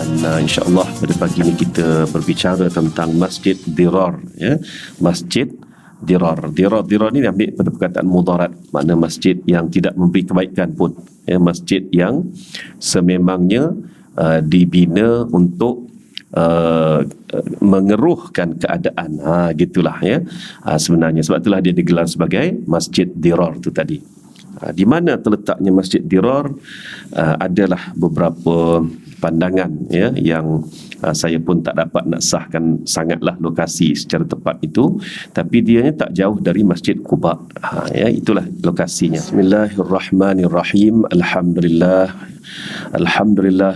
Dan insya-Allah pada pagi ini kita berbicara tentang Masjid Dirar, ya. Masjid Dirar. Dirar ni ambil pada perkataan mudarat, makna masjid yang tidak memberi kebaikan pun, ya. Masjid yang sememangnya dibina untuk mengeruhkan keadaan, gitulah, ya. Sebenarnya sebab itulah dia digelar sebagai Masjid Dirar tu tadi. Di mana terletaknya Masjid Dirar, adalah beberapa pandangan, ya, yang saya pun tak dapat nak sahkan sangatlah lokasi secara tepat itu, tapi dia tak jauh dari Masjid Quba, ya, itulah lokasinya. Bismillahirrahmanirrahim. Alhamdulillah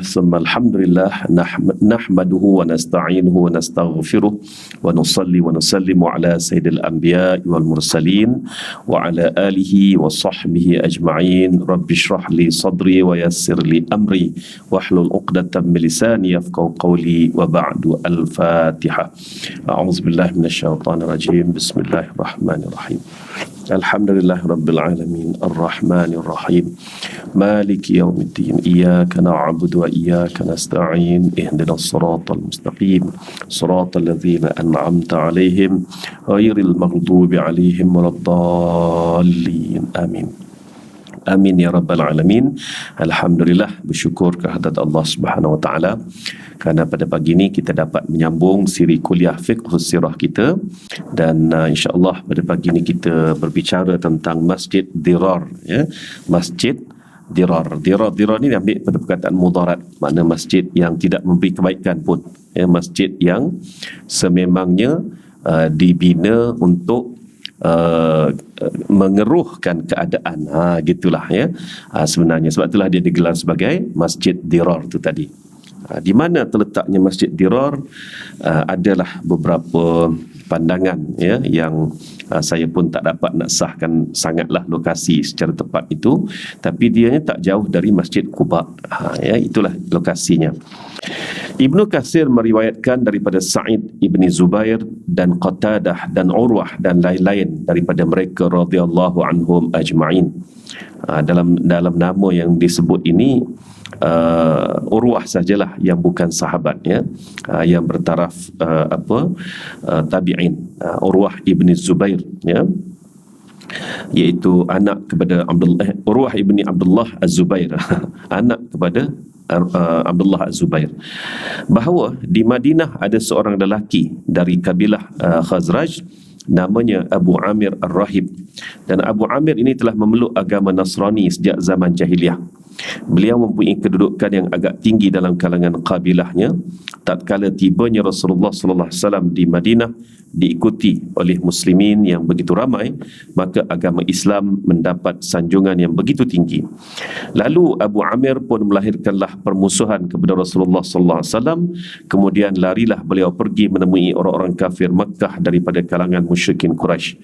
summa alhamdulillah, nahmaduhu wa nasta'inuhu wa nastaghfiruh wa nusalli wa nusallimu ala sayyidil anbiya wal mursalin wa ala alihi wa sahbihi ajma'in. Rabbi shrah li sadri wa yassir li amri wahlul 'uqdatam min lisani yafqahu qawli wa ba'du. Al-Fatihah. A'udzubillahi minasyaitonir rajim. Bismillahirrahmanirrahim. Alhamdulillah Rabbil Alamin Ar-Rahmanir Rahim Maliki Yawmiddin Iyyaka na'budu wa iyyaka nasta'in Ihdinas siratal mustaqim Siratal ladzina an'amta 'alaihim ghairil maghdubi 'alaihim waladdallin. Amin. Amin ya Rabbal Alamin. Alhamdulillah, bersyukur kehadrat Allah Subhanahu Wa Taala kerana pada pagi ini kita dapat menyambung siri kuliah Fiqhus Sirah kita, dan insya-Allah pada pagi ini kita berbicara tentang Masjid Dirar, ya. Masjid Dirar. Dirar ni ambil pada perkataan mudarat, makna masjid yang tidak memberi kebaikan pun, ya. Masjid yang sememangnya dibina untuk mengeruhkan keadaan, gitulah, ya. Sebenarnya sebab itulah dia digelar sebagai Masjid Dirar tu tadi. Di mana terletaknya Masjid Dirar, adalah beberapa pandangan, ya, yang saya pun tak dapat nak sahkan sangatlah lokasi secara tepat itu, tapi dia tak jauh dari Masjid Quba, ya, itulah lokasinya. Ibnu Katsir meriwayatkan daripada Sa'id ibni Zubair dan Qatadah dan Urwah dan lain-lain daripada mereka radhiyallahu anhum ajma'in. Dalam nama yang disebut ini, Urwah sajalah yang bukan sahabat, ya, yang bertaraf tabi'in. Urwah ibni Zubair, ya, iaitu anak kepada Urwah ibni Abdullah Az-Zubair anak kepada Abdullah Az-Zubair, bahawa di Madinah ada seorang lelaki dari kabilah Khazraj, namanya Abu Amir Ar-Rahib, dan Abu Amir ini telah memeluk agama Nasrani sejak zaman jahiliah. Beliau mempunyai kedudukan yang agak tinggi dalam kalangan kabilahnya. Tatkala tibanya Rasulullah sallallahu alaihi wasallam di Madinah diikuti oleh muslimin yang begitu ramai, maka agama Islam mendapat sanjungan yang begitu tinggi. Lalu Abu Amir pun melahirkanlah permusuhan kepada Rasulullah sallallahu alaihi wasallam. Kemudian larilah beliau pergi menemui orang-orang kafir Makkah daripada kalangan musyrikin Quraisy.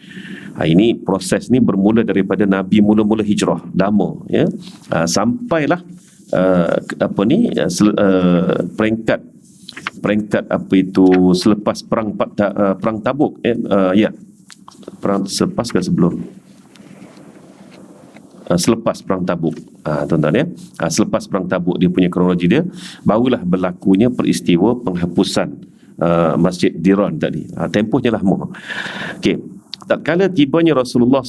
Ini proses ni bermula daripada Nabi mula-mula hijrah lama, ya. Sampailah peringkat apa itu selepas perang Tabuk, selepas ke sebelum selepas perang Tabuk, tuan-tuan, ya. Selepas perang Tabuk, dia punya kronologi dia, barulah berlakunya peristiwa penghapusan Masjid Dirar tadi. Tempohnya lama. Okey. Tatkala tibanya Rasulullah,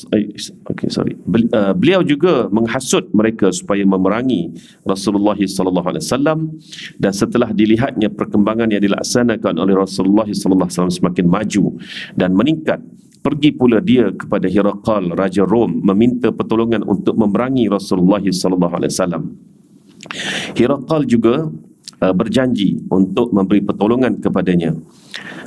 beliau juga menghasut mereka supaya memerangi Rasulullah sallallahu alaihi wasallam, dan setelah dilihatnya perkembangan yang dilaksanakan oleh Rasulullah sallallahu alaihi wasallam semakin maju dan meningkat, pergi pula dia kepada Herakal, raja Rom, meminta pertolongan untuk memerangi Rasulullah sallallahu alaihi wasallam. Herakal juga berjanji untuk memberi pertolongan kepadanya.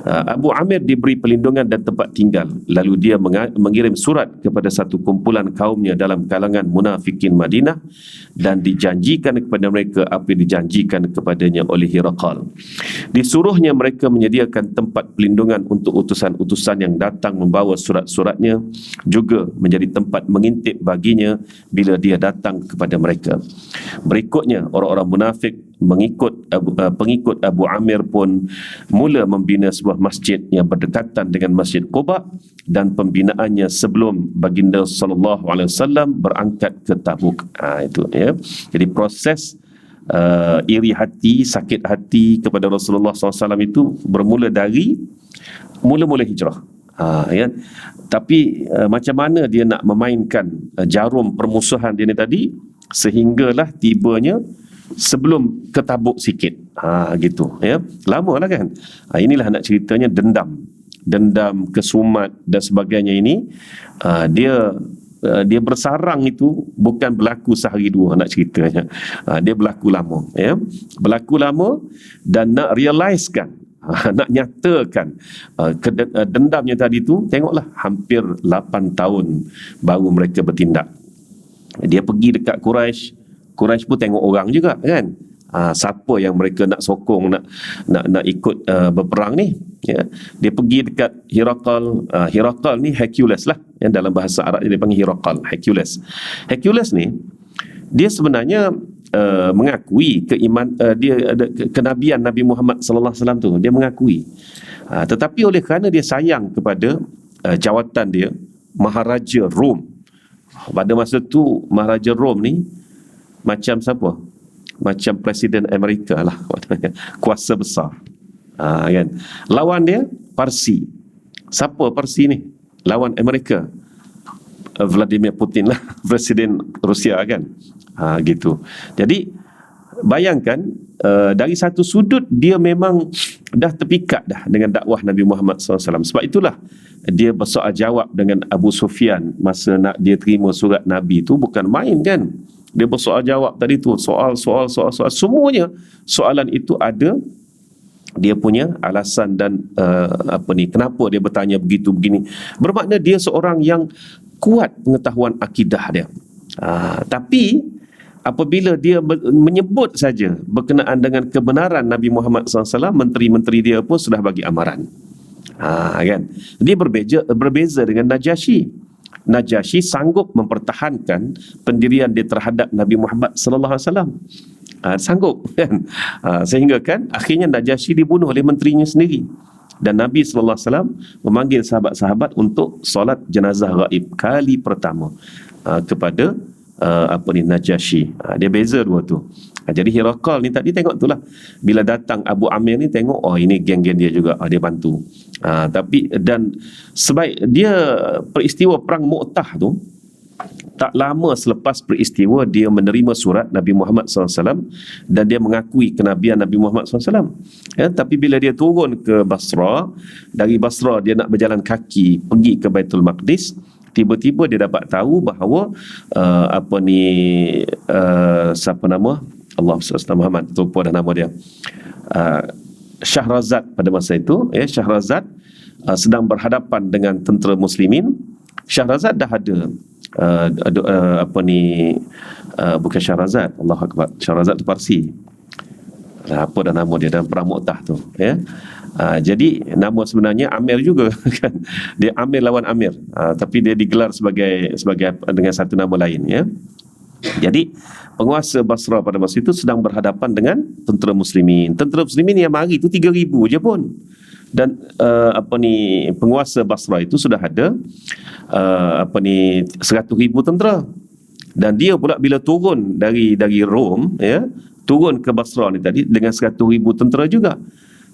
Abu Amir diberi perlindungan dan tempat tinggal. Lalu dia mengirim surat kepada satu kumpulan kaumnya dalam kalangan munafikin Madinah, dan dijanjikan kepada mereka apa yang dijanjikan kepadanya oleh Herakal. Disuruhnya mereka menyediakan tempat perlindungan untuk utusan-utusan yang datang membawa surat-suratnya, juga menjadi tempat mengintip baginya bila dia datang kepada mereka. Berikutnya orang-orang munafik pengikut Abu Amir pun mula membina sebuah masjid yang berdekatan dengan Masjid Quba, dan pembinaannya sebelum baginda sallallahu alaihi wasallam berangkat ke Tabuk. Itu, ya. Jadi proses iri hati, sakit hati kepada Rasulullah SAW itu bermula dari mula-mula hijrah. Ya. Tapi macam mana dia nak memainkan jarum permusuhan dia ni tadi, sehinggalah tibanya sebelum ke Tabuk sikit. Gitu ya. Lama lah kan. Inilah nak ceritanya dendam, kesumat dan sebagainya ini. Dia bersarang itu bukan berlaku sehari dua nak ceritanya. Dia berlaku lama ya. Berlaku lama dan nak realizekan, nak nyatakan dendamnya tadi tu, tengoklah hampir 8 tahun baru mereka bertindak. Dia pergi dekat Quraisy pun tengok orang juga kan. Siapa yang mereka nak sokong, nak ikut berperang ni ya. Dia pergi dekat Herakal ni Hercules lah, yang dalam bahasa Arab dia panggil Hercules. Hercules ni dia sebenarnya mengakui kenabian Nabi Muhammad sallallahu alaihi wasallam tu, dia mengakui. Tetapi oleh kerana dia sayang kepada jawatan dia, Maharaja Rom. Pada masa tu Maharaja Rom ni macam siapa? Macam Presiden Amerika lah, kuasa besar. Kan? Lawan dia Parsi. Siapa Parsi ni? Lawan Amerika, Vladimir Putin lah, Presiden Rusia kan. Gitu. Jadi bayangkan, dari satu sudut dia memang dah terpikat dah dengan dakwah Nabi Muhammad SAW. Sebab itulah dia bersoal jawab dengan Abu Sufyan masa nak dia terima surat Nabi tu, bukan main kan. Dia bersoal jawab tadi tu, soal. Semuanya soalan itu ada dia punya alasan dan kenapa dia bertanya begini. Bermakna dia seorang yang kuat pengetahuan akidah dia. Tapi apabila dia menyebut saja berkenaan dengan kebenaran Nabi Muhammad SAW, menteri-menteri dia pun sudah bagi amaran. Kan? Dia berbeza dengan Najasyi. Najasyi sanggup mempertahankan pendirian dia terhadap Nabi Muhammad sallallahu alaihi wasallam. Sanggup kan? Sehingga kan akhirnya Najasyi dibunuh oleh menterinya sendiri. Dan Nabi sallallahu alaihi wasallam memanggil sahabat-sahabat untuk solat jenazah ghaib kali pertama kepada Najasyi. Dia beza dua tu. Jadi Herakal ni tadi tengok tu lah, bila datang Abu Amir ni tengok, ini geng-geng dia juga, dia bantu. Tapi dan sebaik dia peristiwa perang Mu'tah tu, tak lama selepas peristiwa dia menerima surat Nabi Muhammad SAW dan dia mengakui kenabian Nabi Muhammad SAW. Ya, tapi bila dia turun ke Basra, dari Basra dia nak berjalan kaki pergi ke Baitul Maqdis, tiba-tiba dia dapat tahu bahawa siapa nama Allah Muhammad, lupa dah nama dia, Shahrazad pada masa itu ya, Shahrazad sedang berhadapan dengan tentera muslimin. Shahrazad dah ada bukan Shahrazad, Allahu Akbar, Shahrazad tu Parsi. Apa dah nama dia dalam perang Mu'tah tu ya. Jadi nama sebenarnya Amir juga kan. Dia Amir lawan Amir, tapi dia digelar sebagai dengan satu nama lain ya. Jadi penguasa Basra pada masa itu sedang berhadapan dengan tentera muslimin. Tentera muslimin yang mari itu 3,000 je pun. Dan penguasa Basra itu sudah ada 100,000 tentera. Dan dia pula bila turun dari Rom ya, turun ke Basra ni tadi dengan 100,000 tentera juga.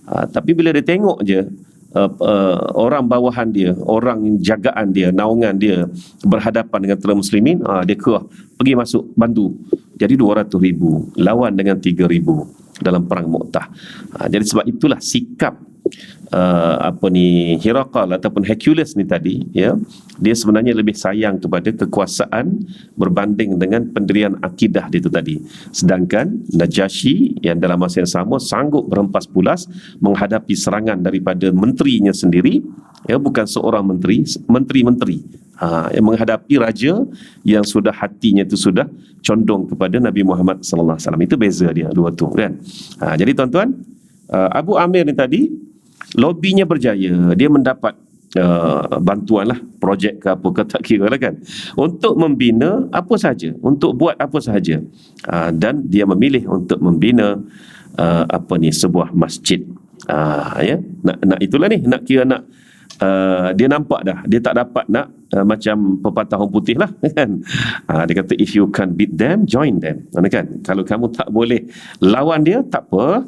Tapi bila dia tengok je orang bawahan dia, orang jagaan dia, naungan dia berhadapan dengan tentera muslimin, dia kerah pergi masuk bantu. Jadi 200,000 lawan dengan 3,000 dalam perang Mu'tah. Jadi sebab itulah sikap Herakal ataupun Hercules ni tadi ya, dia sebenarnya lebih sayang kepada kekuasaan berbanding dengan pendirian akidah dia tu tadi. Sedangkan Najasyi yang dalam masa yang sama sanggup berhempas pulas menghadapi serangan daripada menterinya sendiri ya, bukan seorang menteri-menteri yang menghadapi raja yang sudah hatinya itu sudah condong kepada Nabi Muhammad sallallahu alaihi wasallam. Itu beza dia dua tu kan. Jadi tuan-tuan, Abu Amir ni tadi lobbynya berjaya, dia mendapat bantuan lah, projek ke apa ke tak kira lah kan, untuk membina apa sahaja, untuk buat apa sahaja, dan dia memilih untuk membina sebuah masjid. Ya, nak itulah ni, nak kira nak dia nampak dah dia tak dapat nak macam pepatah orang putih lah kan. Dia kata if you can't beat them, join them. Kan? Kalau kamu tak boleh lawan dia, tak apa,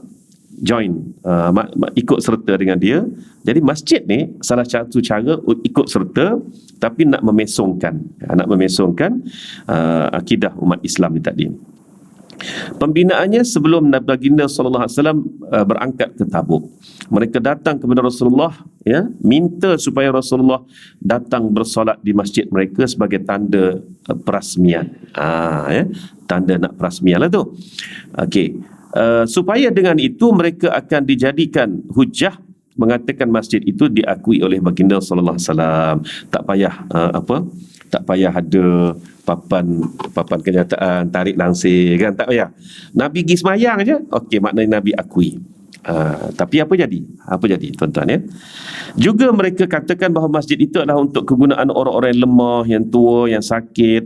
join, ikut serta dengan dia. Jadi masjid ni salah satu cara ikut serta, tapi nak memesongkan akidah umat Islam ni tadi. Pembinaannya sebelum Nabi Baginda sallallahu alaihi wasallam berangkat ke Tabuk. Mereka datang kepada Rasulullah, ya, minta supaya Rasulullah datang bersolat di masjid mereka sebagai tanda perasmian. Ya, tanda nak perasmian lah tu. Okey. Supaya dengan itu mereka akan dijadikan hujah mengatakan masjid itu diakui oleh Baginda sallallahu alaihi wasallam. Tak payah ada papan kenyataan, tarik langsir kan, tak payah. Nabi pergi semayang je, okey, maknanya Nabi akui. Tapi apa jadi tuan-tuan, ya? Juga mereka katakan bahawa masjid itu adalah untuk kegunaan orang-orang yang lemah, yang tua, yang sakit,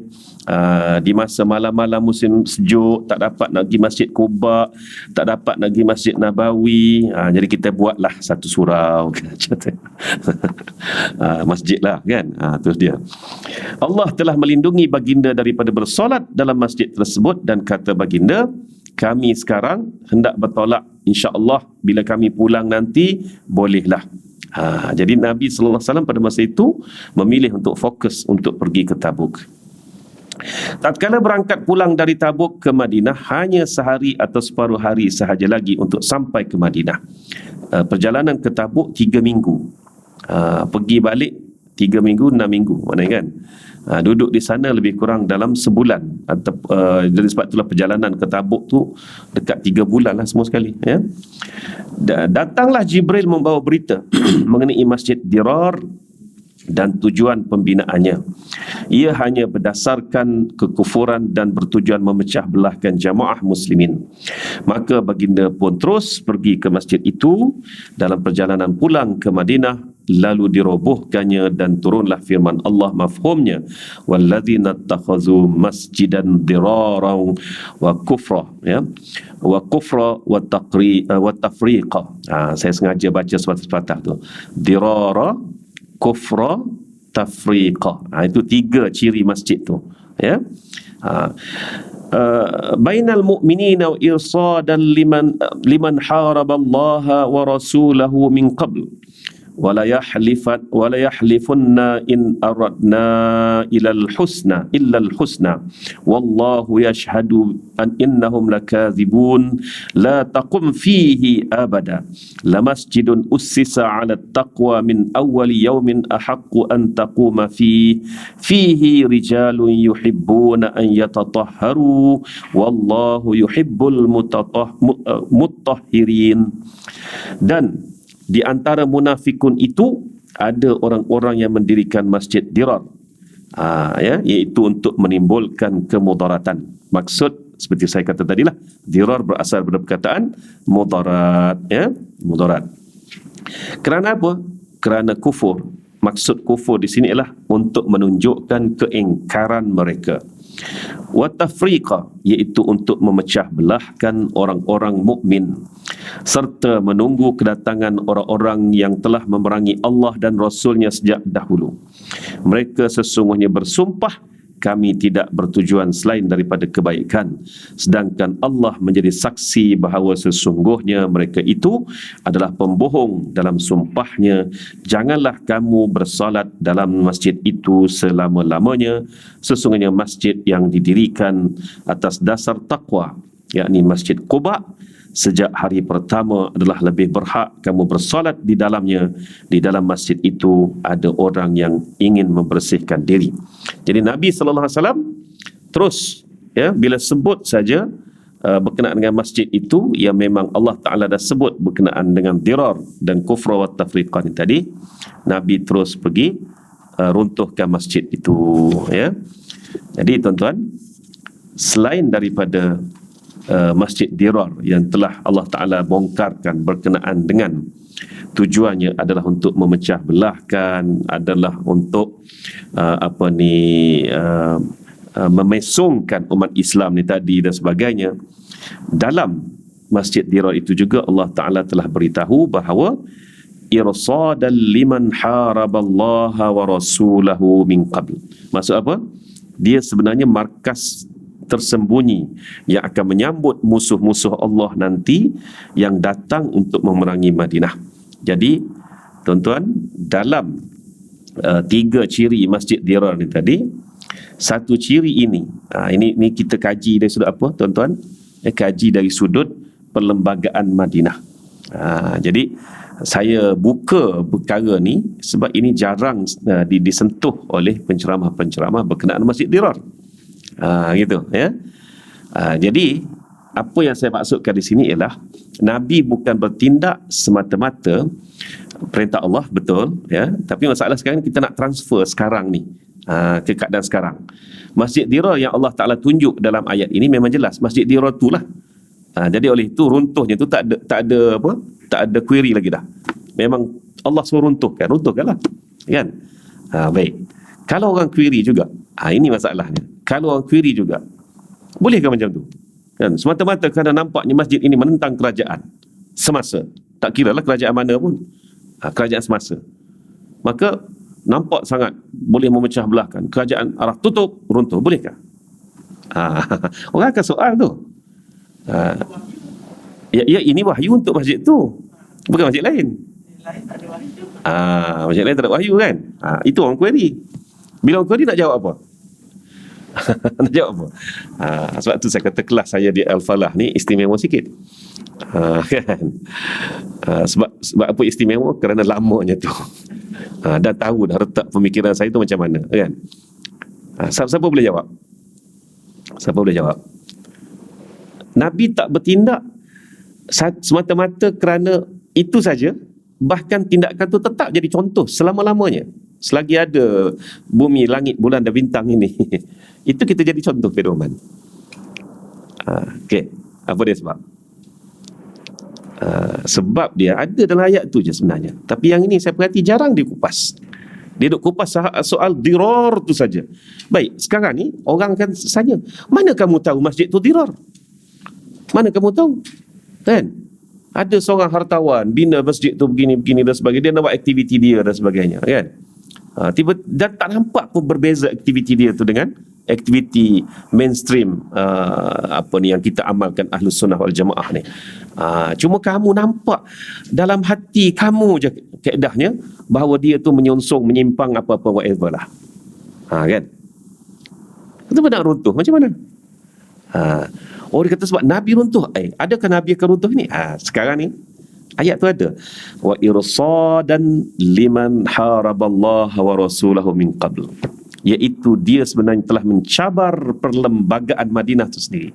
di masa malam-malam musim sejuk, tak dapat nak pergi Masjid Quba, tak dapat nak pergi Masjid Nabawi, jadi kita buatlah satu surau masjid lah kan. Terus dia, Allah telah melindungi baginda daripada bersolat dalam masjid tersebut, dan kata baginda, kami sekarang hendak bertolak, insya-Allah bila kami pulang nanti bolehlah. Jadi Nabi sallallahu alaihi wasallam pada masa itu memilih untuk fokus untuk pergi ke Tabuk. Tatkala berangkat pulang dari Tabuk ke Madinah, hanya sehari atau separuh hari sahaja lagi untuk sampai ke Madinah. Perjalanan ke Tabuk 3 minggu, pergi balik 3 minggu, 6 minggu, mana kan? Duduk di sana lebih kurang dalam sebulan. Jadi sebab itulah perjalanan ke Tabuk tu dekat 3 bulan lah semua sekali, ya. Datanglah Jibril membawa berita mengenai Masjid Dirar dan tujuan pembinaannya. Ia hanya berdasarkan kekufuran dan bertujuan memecah belahkan jamaah muslimin. Maka baginda pun terus pergi ke masjid itu. Dalam perjalanan pulang ke Madinah, lalu dirobohkannya dan turunlah firman Allah mafhumnya, walladzina takhazu masjidan diraran wa kufra, ya, wa kufra wa tafriqa. Saya sengaja baca sepatah-sepatah tu, dirara, kufra, tafriqa. Itu 3 ciri masjid tu, ya. Bainal mu'minina wa irsadan liman haraba Allah wa rasulahu min qabl wala yahlifunna in aradna illa al-husna wallahu yashhadu an innahum lakazibun la taqum fihi abada la masjidun ussisa 'ala at-taqwa min awwali yawmin ahaqqu an taquma fihi rijalun yuhibbuna an yatatahharu wallahu yuhibbul mutahhirin. Dan di antara munafikun itu ada orang-orang yang mendirikan masjid dirar, ya, iaitu untuk menimbulkan kemudaratan. Maksud seperti saya kata tadilah, dirar berasal dari perkataan mudarat, ya, mudarat. Kerana apa? Kerana kufur. Maksud kufur di sini ialah untuk menunjukkan keingkaran mereka. Wa tafriqa, iaitu untuk memecah belahkan orang-orang mukmin, serta menunggu kedatangan orang-orang yang telah memerangi Allah dan Rasulnya sejak dahulu. Mereka sesungguhnya bersumpah, kami tidak bertujuan selain daripada kebaikan, sedangkan Allah menjadi saksi bahawa sesungguhnya mereka itu adalah pembohong dalam sumpahnya. Janganlah kamu bersalat dalam masjid itu selama-lamanya, sesungguhnya masjid yang didirikan atas dasar taqwa, yakni Masjid Quba, sejak hari pertama adalah lebih berhak kamu bersolat di dalamnya. Di dalam masjid itu ada orang yang ingin membersihkan diri. Jadi Nabi SAW terus, ya, bila sebut saja berkenaan dengan masjid itu, yang memang Allah Ta'ala dah sebut berkenaan dengan dirar dan kufra wa tafriqan tadi, Nabi terus pergi runtuhkan masjid itu, ya. Jadi tuan-tuan, selain daripada Masjid Dirar yang telah Allah Ta'ala bongkarkan berkenaan dengan tujuannya adalah untuk memecah belahkan, adalah untuk memesongkan umat Islam ni tadi dan sebagainya. Dalam Masjid Dirar itu juga Allah Ta'ala telah beritahu bahawa irsadan liman haraballaha wa rasulahu min qabl. Maksud apa? Dia sebenarnya markas tersembunyi yang akan menyambut musuh-musuh Allah nanti yang datang untuk memerangi Madinah. Jadi tuan-tuan, dalam 3 ciri Masjid Dirar ni tadi, satu ciri ini, ini kita kaji dari sudut apa tuan-tuan? Kaji dari sudut perlembagaan Madinah. Jadi saya buka perkara ni sebab ini jarang disentuh oleh penceramah-penceramah berkenaan Masjid Dirar. Gitu ya. Jadi apa yang saya maksudkan di sini ialah Nabi bukan bertindak semata-mata perintah Allah, betul ya, tapi masalah sekarang kita nak transfer sekarang ni ke keadaan sekarang. Masjid Dirar yang Allah Taala tunjuk dalam ayat ini memang jelas Masjid Dirar itulah. Jadi oleh itu runtuhnya tu tak ada query lagi dah. Memang Allah suruh runtuhkanlah kan. Baik. Kalau orang query juga, ini masalahnya. Kalau orang query juga, bolehkah macam tu? Kan? Semata-mata kerana nampaknya masjid ini menentang kerajaan semasa. Tak kira lah kerajaan mana pun. Kerajaan semasa. Maka nampak sangat boleh memecah belahkan. Kerajaan arah tutup, runtuh. Bolehkah? Orang akan soal tu. Ya, ini wahyu untuk masjid tu. Bukan masjid lain. Masjid lain tak ada wahyu kan? Itu orang query. Bila orang query nak jawab apa? Nak jawab apa? Sebab tu saya kata kelas saya di Al-Falah ni istimewa sikit. Kan? Sebab apa istimewa? Kerana lamanya tu. Dah tahu dah retak pemikiran saya tu macam mana kan? Siapa boleh jawab? Siapa boleh jawab? Nabi tak bertindak semata-mata kerana itu saja. Bahkan tindakan tu tetap jadi contoh selama-lamanya. Selagi ada bumi, langit, bulan dan bintang ini. Itu kita jadi contoh pedoman. Okey. Apa dia sebab? Sebab dia ada dalam ayat tu je sebenarnya. Tapi yang ini saya perhati jarang dikupas. Dia duk kupas soal dirar tu saja. Baik, sekarang ni orang kan tanya, mana kamu tahu masjid tu dirar? Mana kamu tahu? Kan? Ada seorang hartawan bina masjid tu begini-begini dan sebagainya. Dia nak buat aktiviti dia dan sebagainya, kan? Dan tak nampak pun berbeza aktiviti dia tu dengan aktiviti mainstream yang kita amalkan Ahlus Sunnah wal Jamaah ni. Cuma kamu nampak dalam hati kamu je kaedahnya bahawa dia tu menyongsong, menyimpang apa-apa whatever lah. Kan? Itu benar runtuh. Macam mana? Dia kata sebab Nabi runtuh. Adakah Nabi akan runtuh ni? Sekarang ni ayat tu ada. Wa irsadan liman haraballaha wa rasulahu min qabl. Iaitu dia sebenarnya telah mencabar perlembagaan Madinah itu sendiri.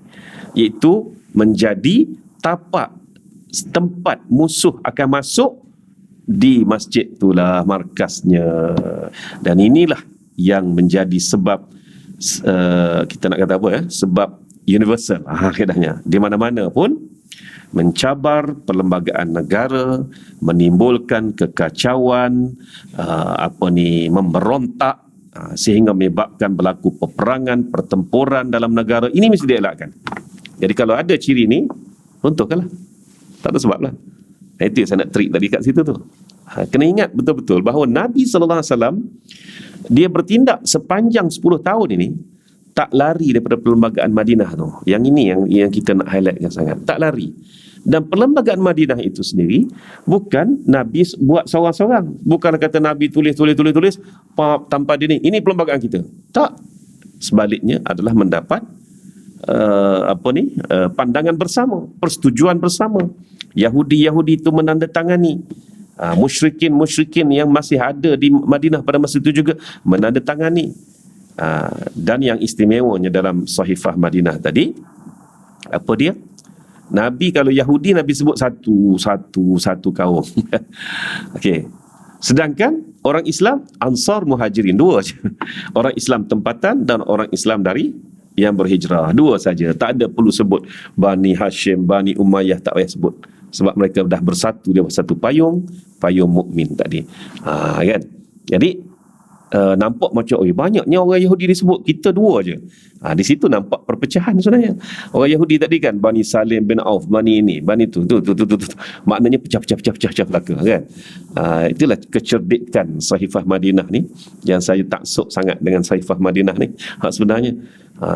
Iaitu menjadi tapak tempat musuh akan masuk di masjid itulah markasnya. Dan inilah yang menjadi sebab kita nak kata apa ya? Sebab universal akhirnya. Di mana-mana pun mencabar perlembagaan negara, menimbulkan kekacauan, memberontak, sehingga menyebabkan berlaku peperangan, pertempuran dalam negara. Ini mesti dielakkan. Jadi kalau ada ciri ni, runtuhkanlah. Tak ada sebab lah. Itu yang saya nak trik tadi kat situ tu. Kena ingat betul-betul bahawa Nabi SAW, dia bertindak sepanjang 10 tahun ini, tak lari daripada perlembagaan Madinah tu. Yang ini yang kita nak highlightkan sangat. Tak lari. Dan perlembagaan Madinah itu sendiri bukan Nabi buat seorang-seorang. Bukan kata Nabi tulis tanpa dia ni. Ini perlembagaan kita. Tak. Sebaliknya adalah mendapat pandangan bersama, persetujuan bersama. Yahudi itu menandatangani. Musyrikin yang masih ada di Madinah pada masa itu juga menandatangani. Dan yang istimewanya dalam Sahifah Madinah tadi, apa dia? Nabi kalau Yahudi Nabi sebut satu kaum. Okey. Sedangkan orang Islam Ansar Muhajirin, dua je. Orang Islam tempatan dan orang Islam dari yang berhijrah, dua saja. Tak ada perlu sebut Bani Hashim, Bani Umayyah, tak payah sebut. Sebab mereka dah bersatu, dia satu payung mukmin tadi. Kan? Jadi nampak macam banyaknya orang Yahudi disebut, kita dua je. Di situ nampak perpecahan sebenarnya. Orang Yahudi tadi kan Bani Salim bin Auf, Bani ini, Bani tu. Maknanya pecah belaka kan. Itulah kecerdikan Sahifah Madinah ni, yang saya taksub sangat dengan Sahifah Madinah ni. Sebenarnya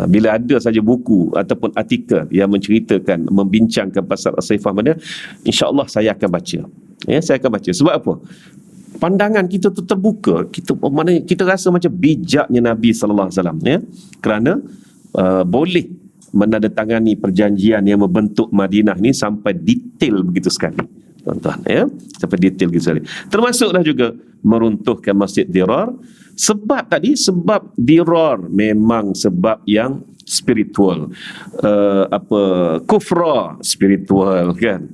bila ada saja buku ataupun artikel yang menceritakan, membincangkan pasal Sahifah Madinah, insya-Allah saya akan baca. Saya akan baca. Sebab apa? Pandangan kita tu terbuka, kita rasa macam bijaknya Nabi sallallahu alaihi wasallam, kerana boleh menandatangani perjanjian yang membentuk Madinah ni sampai detail begitu sekali, tuan-tuan, sampai detail begitu sekali. Termasuklah juga meruntuhkan Masjid Dirar. Sebab Dirar memang sebab yang spiritual, kufra spiritual kan.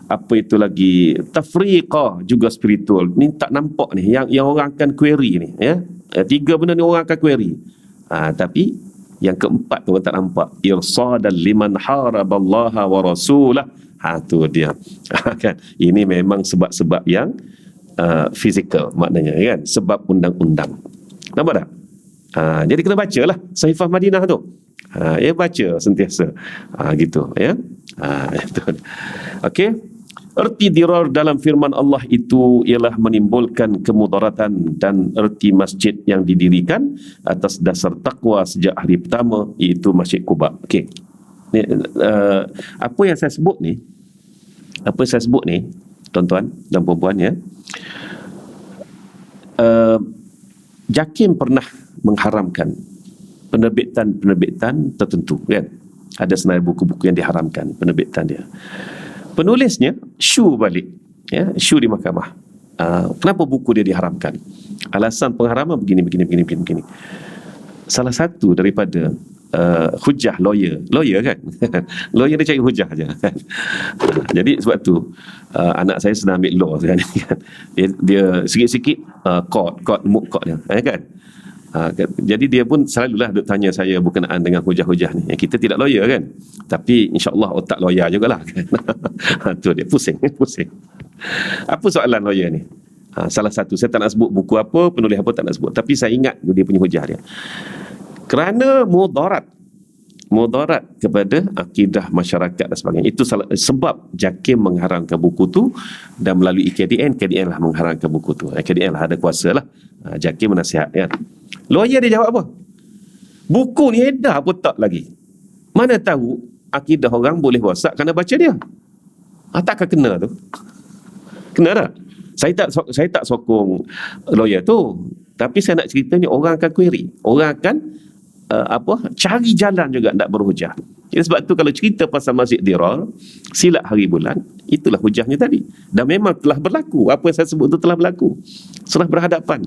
Apa itu lagi, tafriqah juga spiritual. Ni tak nampak ni yang orang akan query ni, tiga benda ni orang akan query. Tapi yang keempat tu orang tak nampak, irsadan liman haraballaha wa rasulah. Tu dia. Kan, ini memang sebab-sebab yang fizikal, maknanya kan, sebab undang-undang. Nampak tak? Jadi kena bacalah Sahifah Madinah tu. Baca sentiasa. Gitu ya. Itu. Okey. Erti dirar dalam firman Allah itu ialah menimbulkan kemudaratan, dan erti masjid yang didirikan atas dasar takwa sejak hari pertama, iaitu Masjid Quba. Okey. Apa yang saya sebut ni, tuan-tuan dan puan-puan, JAKIM pernah mengharamkan penerbitan tertentu kan. Ada senarai buku-buku yang diharamkan penerbitan dia. Penulisnya syu balik, syu di mahkamah. Kenapa buku dia diharamkan? Alasan pengharaman begini. Salah satu daripada hujah lawyer kan. Lawyer dia cari hujah aja kan. Jadi sebab tu anak saya sedang ambil law sekarang ni kan. Dia sikit-sikit court dia kan. Jadi dia pun selalulah duk tanya saya berkenaan dengan hujah-hujah ni. Kita tidak lawyer kan, tapi insya-Allah otak lawyer jugalah kan. Tu dia pusing. Apa soalan lawyer ni? Salah satu, saya tak nak sebut buku apa, penulis apa, tak nak sebut, tapi saya ingat dia punya hujah dia. Kerana mudarat kepada akidah masyarakat dan sebagainya. Itu sebab JAKIM mengharamkan buku tu, dan melalui KDN lah mengharamkan buku tu. KDN lah ada kuasa lah. JAKIM menasihatkan. Lawyer dia jawab apa? Buku ni edar pun tak lagi. Mana tahu akidah orang boleh rosak kerana baca dia. Takkan kena tu? Kena tak? Saya tak sokong lawyer tu, tapi saya nak ceritanya orang akan query. Orang akan cari jalan juga nak berhujah. Jadi sebab tu kalau cerita pasal Masjid Dirar, silat hari bulan, itulah hujahnya tadi. Dan memang telah berlaku. Apa yang saya sebut itu telah berlaku. Setelah berhadapan.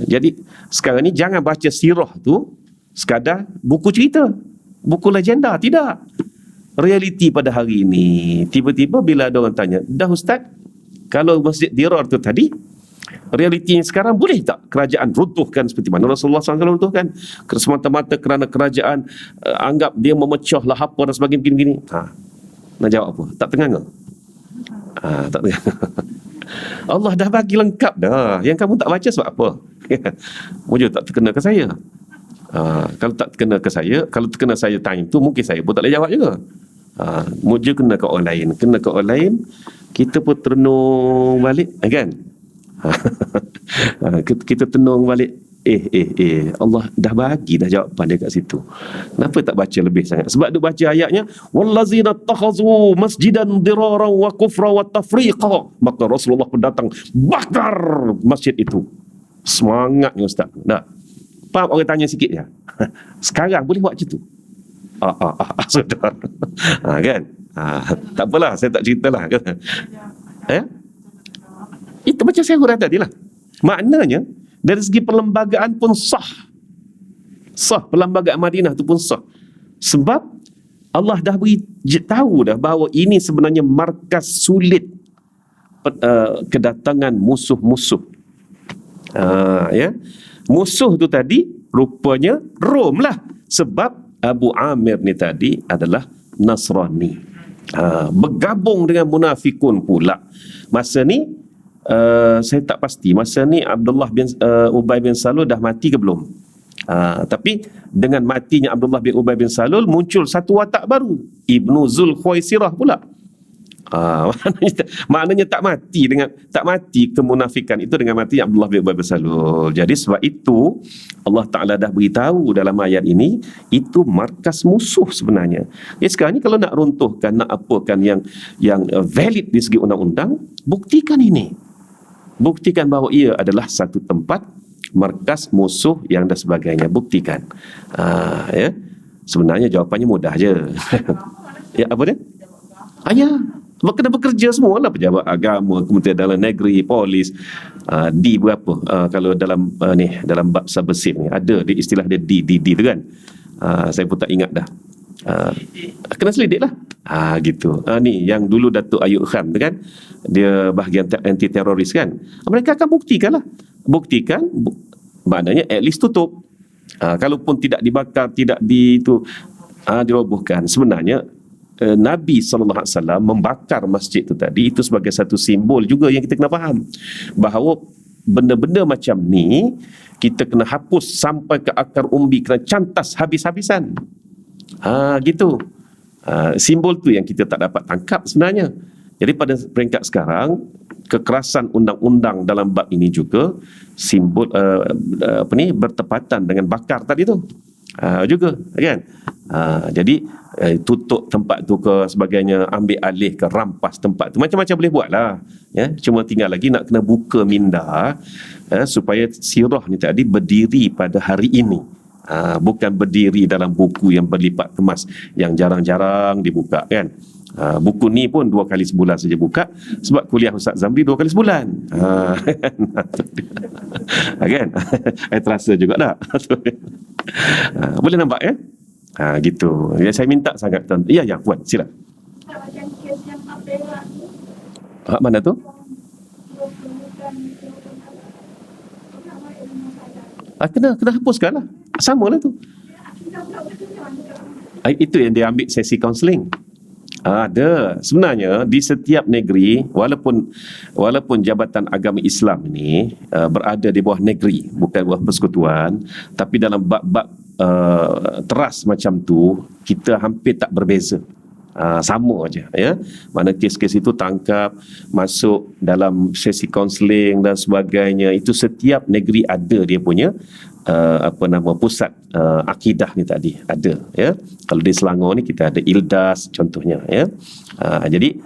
Jadi sekarang ni jangan baca sirah tu sekadar buku cerita, buku legenda. Tidak. Realiti pada hari ini, tiba-tiba bila ada orang tanya, dah Ustaz, kalau Masjid Dirar tu tadi, realitinya sekarang boleh tak kerajaan runtuhkan seperti mana Rasulullah SAW runtuhkan? Semata-mata kerana kerajaan anggap dia memecah lah apa dan sebagainya begini-begini. Nak jawab apa? Tak tengah. Tak tengah. Allah dah bagi lengkap dah. Yang kamu tak baca sebab apa? Mujur tak terkena ke saya. Kalau tak terkena ke saya, kalau terkena saya time tu, mungkin saya pun tak boleh jawab juga. Mujur kena ke orang lain. Kena ke orang lain, kita pun tenung balik, kan? Kita tenung balik. Allah dah bagi dah jawapan dia kat situ. Kenapa tak baca lebih sangat? Sebab dia baca ayatnya, wallazina takhazu masjidan diraran wa kufra wa tafriqa. Maka Rasulullah pun datang bakar masjid itu. Semangatnya Ustaz. Dah. Faham, orang tanya sikit je. Sekarang boleh buat macam tu? Sudah. Kan? Tak apalah, saya tak ceritalah kan. Itu macam saya huraikan tadi lah. Maknanya dari segi perlembagaan pun sah, perlembagaan Madinah tu pun sah. Sebab Allah dah beri tahu dah bahawa ini sebenarnya markas sulit kedatangan musuh-musuh. Musuh tu tadi rupanya Rom lah. Sebab Abu Amir ni tadi adalah Nasrani. Bergabung dengan munafikun pula. Masa ni saya tak pasti masa ni Abdullah bin Ubay bin Salul dah mati ke belum. Tapi dengan matinya Abdullah bin Ubay bin Salul muncul satu watak baru, Ibnu Zulkhuwaisirah pula. Maknanya tak mati kemunafikan itu dengan mati Abdullah bin Ubay bin Salul. Jadi sebab itu Allah Ta'ala dah beritahu dalam ayat ini, itu markas musuh sebenarnya. Sekarang ni kalau nak runtuhkan, nak apakan yang valid di segi undang-undang, buktikan ini. Buktikan bahawa ia adalah satu tempat markas musuh yang dan sebagainya. Buktikan. Ya. Sebenarnya jawapannya mudah je. Ya, apa dia? Ya. Kena bekerja semua lah, pejabat agama, Kementerian Dalam Negeri, polis, D berapa, kalau dalam dalam bab cybersafe ni ada di istilah dia D tu kan. Saya pun tak ingat dah. Kena selidik lah. Gitu. Ni yang dulu Datuk Ayub Khan tu kan, dia bahagian anti teroris kan. Mereka akan buktikan lah. Maknanya at least tutup. Kalaupun tidak dibakar, tidak dirobohkan. Sebenarnya Nabi SAW membakar masjid itu tadi, itu sebagai satu simbol juga yang kita kena faham, bahawa benda-benda macam ni kita kena hapus sampai ke akar umbi, kena cantas habis-habisan. Gitu. Simbol tu yang kita tak dapat tangkap sebenarnya. Jadi pada peringkat sekarang, kekerasan undang-undang dalam bab ini juga simbol bertepatan dengan bakar tadi tu. Juga kan. Jadi tutup tempat tu ke sebagainya, ambil alih ke, rampas tempat tu, macam-macam boleh buat lah ya. Cuma tinggal lagi nak kena buka minda supaya sirah ni tadi berdiri pada hari ini, bukan berdiri dalam buku yang berlipat kemas yang jarang-jarang dibuka kan. Buku ni pun 2 kali sebulan saja buka, sebab kuliah Ustaz Zamri 2 kali sebulan. Kan? Saya terasa juga tak? Boleh nampak ya? Gitu. Ya, saya minta sangat tuan. Ya Puan, sila. Macam kes yang Abdullah ni. Mana tu? Kena hapuskan lah. Sama lah tu. Itu yang dia ambil sesi kaunseling. Ada. Sebenarnya di setiap negeri, walaupun Jabatan Agama Islam ini berada di bawah negeri, bukan bawah persekutuan, tapi dalam bab-bab teras macam tu, kita hampir tak berbeza. Sama aja ya. Mana kes-kes itu tangkap, masuk dalam sesi kaunseling dan sebagainya. Itu setiap negeri ada dia punya pusat akidah ni tadi ada ya. Kalau di Selangor ni kita ada ILDAS contohnya ya. Jadi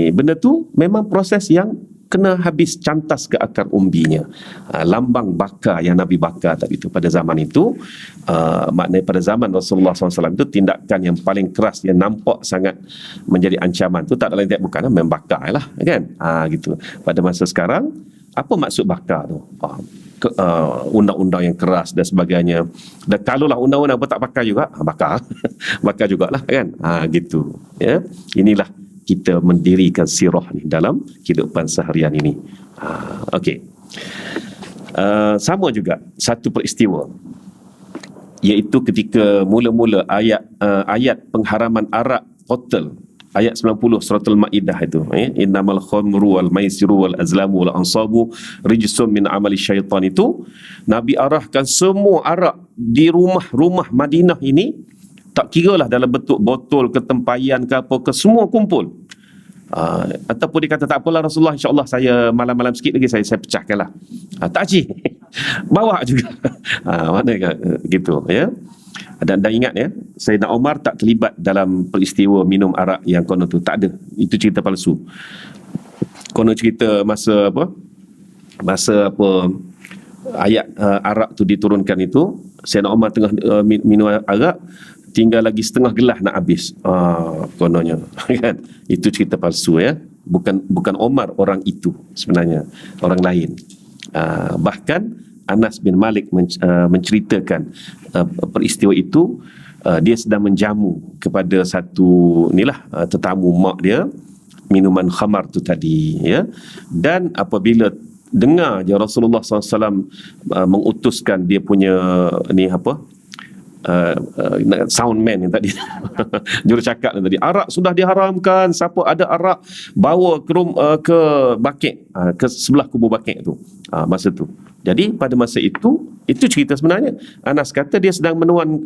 benda tu memang proses yang kena habis cantas ke akar umbinya. Lambang bakar yang Nabi bakar tadi itu pada zaman itu, maknanya pada zaman Rasulullah SAW itu tindakan yang paling keras yang nampak sangat menjadi ancaman tu tak ada lain bukan membakar lah kan. Gitu. Pada masa sekarang, apa maksud bakar tu? Undang-undang yang keras dan sebagainya. Dan kalaulah undang-undang tak pakai juga, bakar. Bakar jugalah kan. Gitu. Ya. Inilah kita mendirikan sirah ni dalam kehidupan seharian ini. Okey. Sama juga satu peristiwa, iaitu ketika mula-mula ayat pengharaman arak kotel, ayat 90 surah Al-Maidah itu, innamal khamru wal maisiru wal azlamu wal ansabu rijsum min amali syaitan, itu Nabi arahkan semua arak di rumah-rumah Madinah ini, tak kira lah dalam bentuk botol ke tempayan ke apa ke, semua kumpul. Ataupun dia kata tak apalah Rasulullah, insyaAllah saya malam-malam sikit lagi saya pecahkan lah. Tak cik bawa juga. Mana gitu ya. Dan ingat ya, Sayyidina Umar tak terlibat dalam peristiwa minum arak yang konon tu. Tak ada. Itu cerita palsu. Konon cerita masa ayat arak tu diturunkan itu, Sayyidina Umar tengah minum arak, tinggal lagi setengah gelas nak habis. Kononnya kan. Itu cerita palsu ya. Bukan Omar orang itu sebenarnya, orang lain. Bahkan Anas bin Malik menceritakan peristiwa itu. Dia sedang menjamu kepada satu tetamu mak dia minuman khamar tu tadi ya. Dan apabila dengar je Rasulullah SAW mengutuskan dia punya soundman yang tadi juru cakap yang tadi, arak sudah diharamkan, siapa ada arak bawa ke Baqi', ke sebelah kubur Baqi' tu, masa tu. Jadi pada masa itu cerita sebenarnya. Anas kata dia sedang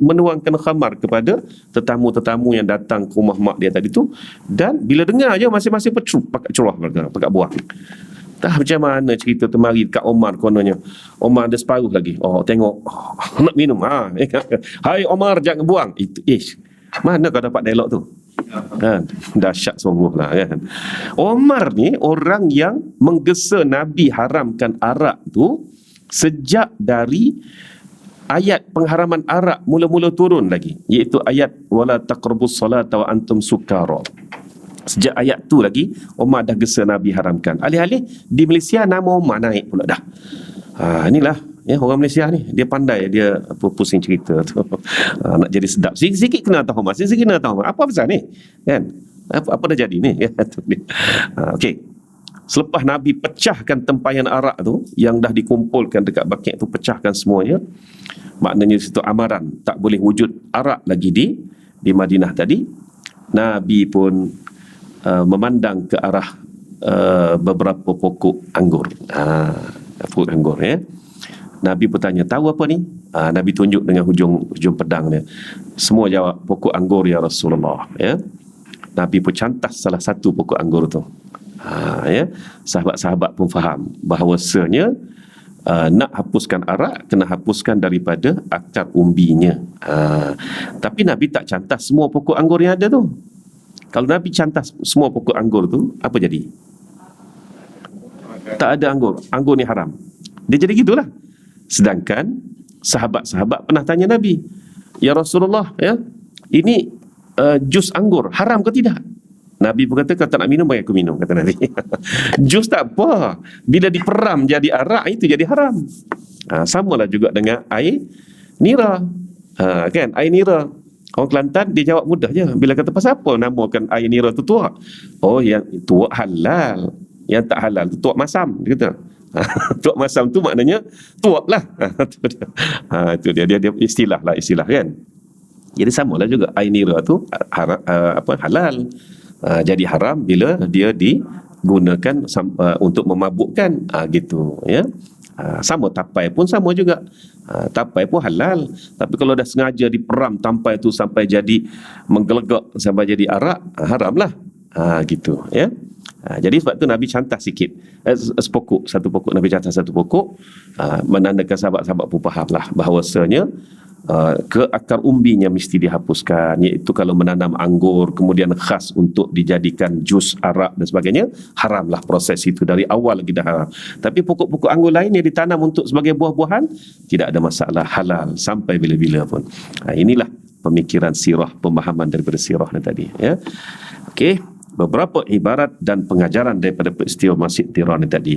menuangkan khamar kepada tetamu-tetamu yang datang ke rumah mak dia tadi tu, dan bila dengar je masing-masing pakai curah, pakai buang. Dah macam mana cerita temari dekat Omar, kononnya Omar ada separuh lagi. Tengok, nak minum. Hai Omar, jangan buang. Itu mana kau dapat dialog tu? Kan, dahsyat sungguh lah kan. Omar ni orang yang menggesa Nabi haramkan arak tu sejak dari ayat pengharaman arak mula-mula turun lagi, iaitu ayat wala taqrabus salata wa antum sukara. Sejak ayat tu lagi Omar dah gesa Nabi haramkan. Alih-alih di Malaysia nama Omar naik pula dah. Inilah ya, orang Malaysia ni dia pandai, dia pusing cerita tu. Nak jadi sedap sikit kena tahu Omar, sikit kena tahu Omar. Apa pasal ni kan, apa dah jadi ni ya. Okey, selepas Nabi pecahkan tempayan arak tu yang dah dikumpulkan dekat Baqi' tu, pecahkan semuanya, maknanya situ amaran tak boleh wujud arak lagi di Madinah tadi. Nabi pun memandang ke arah beberapa pokok anggur. Pokok anggur ya. Nabi bertanya, tahu apa ni? Nabi tunjuk dengan hujung pedang dia. Semua jawab, pokok anggur ya Rasulullah ya. Nabi pun cantas salah satu pokok anggur tu. Ya, sahabat-sahabat pun faham bahawasanya nak hapuskan arak kena hapuskan daripada akar umbinya. Tapi Nabi tak cantas semua pokok anggur yang ada tu. Kalau Nabi cantas semua pokok anggur tu, apa jadi? Tak ada anggur. Anggur ni haram. Dia jadi gitulah. Sedangkan sahabat-sahabat pernah tanya Nabi, ya Rasulullah ya, ini jus anggur haram ke tidak? Nabi pun kata, kalau tak nak minum, bagi aku minum, kata Nabi. Jus tak apa, bila diperam jadi arak, itu jadi haram. Samalah juga dengan air nira. Kan, air nira, orang Kelantan dia jawab mudah je. Bila kata pasal apa namakan air nira tu tuak? Yang tuak halal, yang tak halal tu tuak masam, dia kata. Tuak masam tu maknanya tuak lah. Itu dia istilah kan. Jadi samalah juga air nira tu halal, jadi haram bila dia digunakan untuk memabukkan, gitu ya. Sama tapai pun sama juga. Tapai pun halal, tapi kalau dah sengaja diperam tapai tu sampai jadi menggelegak, sampai jadi arak, haram lah. Gitu ya. Jadi sebab tu Nabi cantas sikit, satu pokok Nabi cantas satu pokok, menandakan sahabat-sahabat pun faham lah bahawasanya ke akar umbinya mesti dihapuskan, iaitu kalau menanam anggur kemudian khas untuk dijadikan jus arak dan sebagainya, haramlah proses itu dari awal lagi dah haram. Tapi pokok-pokok anggur lain yang ditanam untuk sebagai buah-buahan tidak ada masalah, halal sampai bila-bila pun. Inilah pemikiran sirah, pemahaman daripada sirah ni tadi ya. Okey, beberapa ibarat dan pengajaran daripada peristiwa Masjid Dirar ni tadi.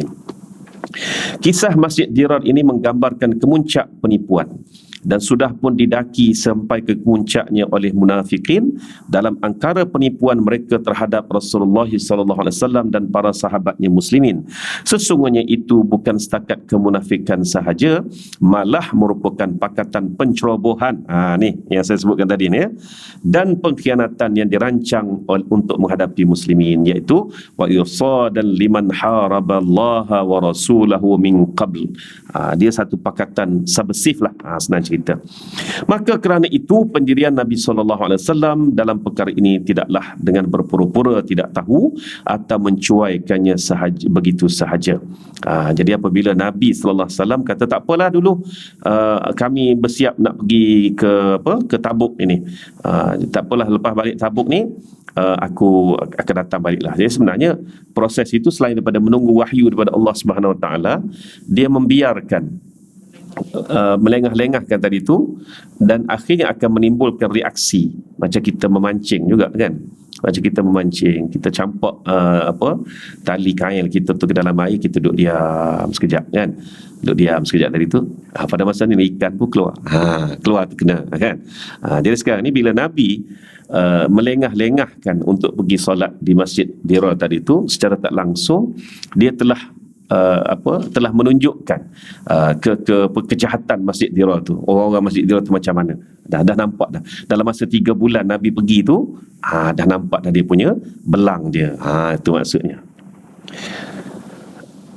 Kisah Masjid Dirar ini menggambarkan kemuncak penipuan dan sudah pun didaki sampai ke puncaknya oleh munafikin dalam angkara penipuan mereka terhadap Rasulullah sallallahu alaihi wasallam dan para sahabatnya muslimin. Sesungguhnya itu bukan setakat kemunafikan sahaja, malah merupakan pakatan pencerobohan, ni yang saya sebutkan tadi ni ya, dan pengkhianatan yang dirancang untuk menghadapi muslimin, iaitu wa yusadan liman haraballaha wa rasulahu min qabl. Dia satu pakatan subversif lah, senang cerita. Maka kerana itu pendirian Nabi SAW dalam perkara ini tidaklah dengan berpura-pura tidak tahu atau mencuaikannya sahaja, begitu sahaja. Jadi apabila Nabi SAW kata tak apalah dulu, kami bersiap nak pergi ke Tabuk ini, tak apalah lepas balik Tabuk ni aku akan datang baliklah. Jadi sebenarnya proses itu selain daripada menunggu wahyu daripada Allah Subhanahu Wa Taala, dia membiarkan melengah-lengahkan tadi tu, dan akhirnya akan menimbulkan reaksi macam kita memancing juga kan. Macam kita memancing, kita campak tali kail kita tu ke dalam air, kita duduk diam sekejap kan. Duduk diam sekejap tadi tu, pada masa ni ikan pun keluar. Keluar tu kena kan. Jadi sekarang ni bila Nabi melengah-lengahkan untuk pergi solat di Masjid Dirar tadi tu, secara tak langsung dia telah telah menunjukkan kejahatan Masjid Dirar tu. Orang-orang Masjid Dirar tu macam mana. Dah nampak dah. Dalam masa 3 bulan Nabi pergi tu, dah nampak dah dia punya belang dia. Itu maksudnya.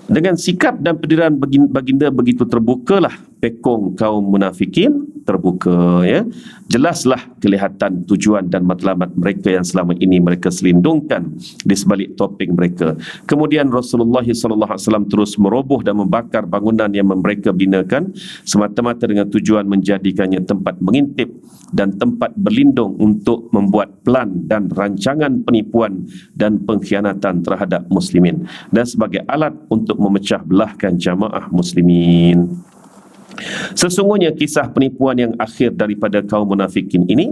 Dengan sikap dan pendirian baginda begitu terbukalah pekong kaum munafikin terbuka, ya. Jelaslah kelihatan tujuan dan matlamat mereka yang selama ini mereka selindungkan di sebalik topeng mereka. Kemudian Rasulullah SAW terus meroboh dan membakar bangunan yang mereka binakan semata-mata dengan tujuan menjadikannya tempat mengintip dan tempat berlindung untuk membuat plan dan rancangan penipuan dan pengkhianatan terhadap muslimin dan sebagai alat untuk memecah belahkan jamaah muslimin. Sesungguhnya kisah penipuan yang akhir daripada kaum munafikin ini,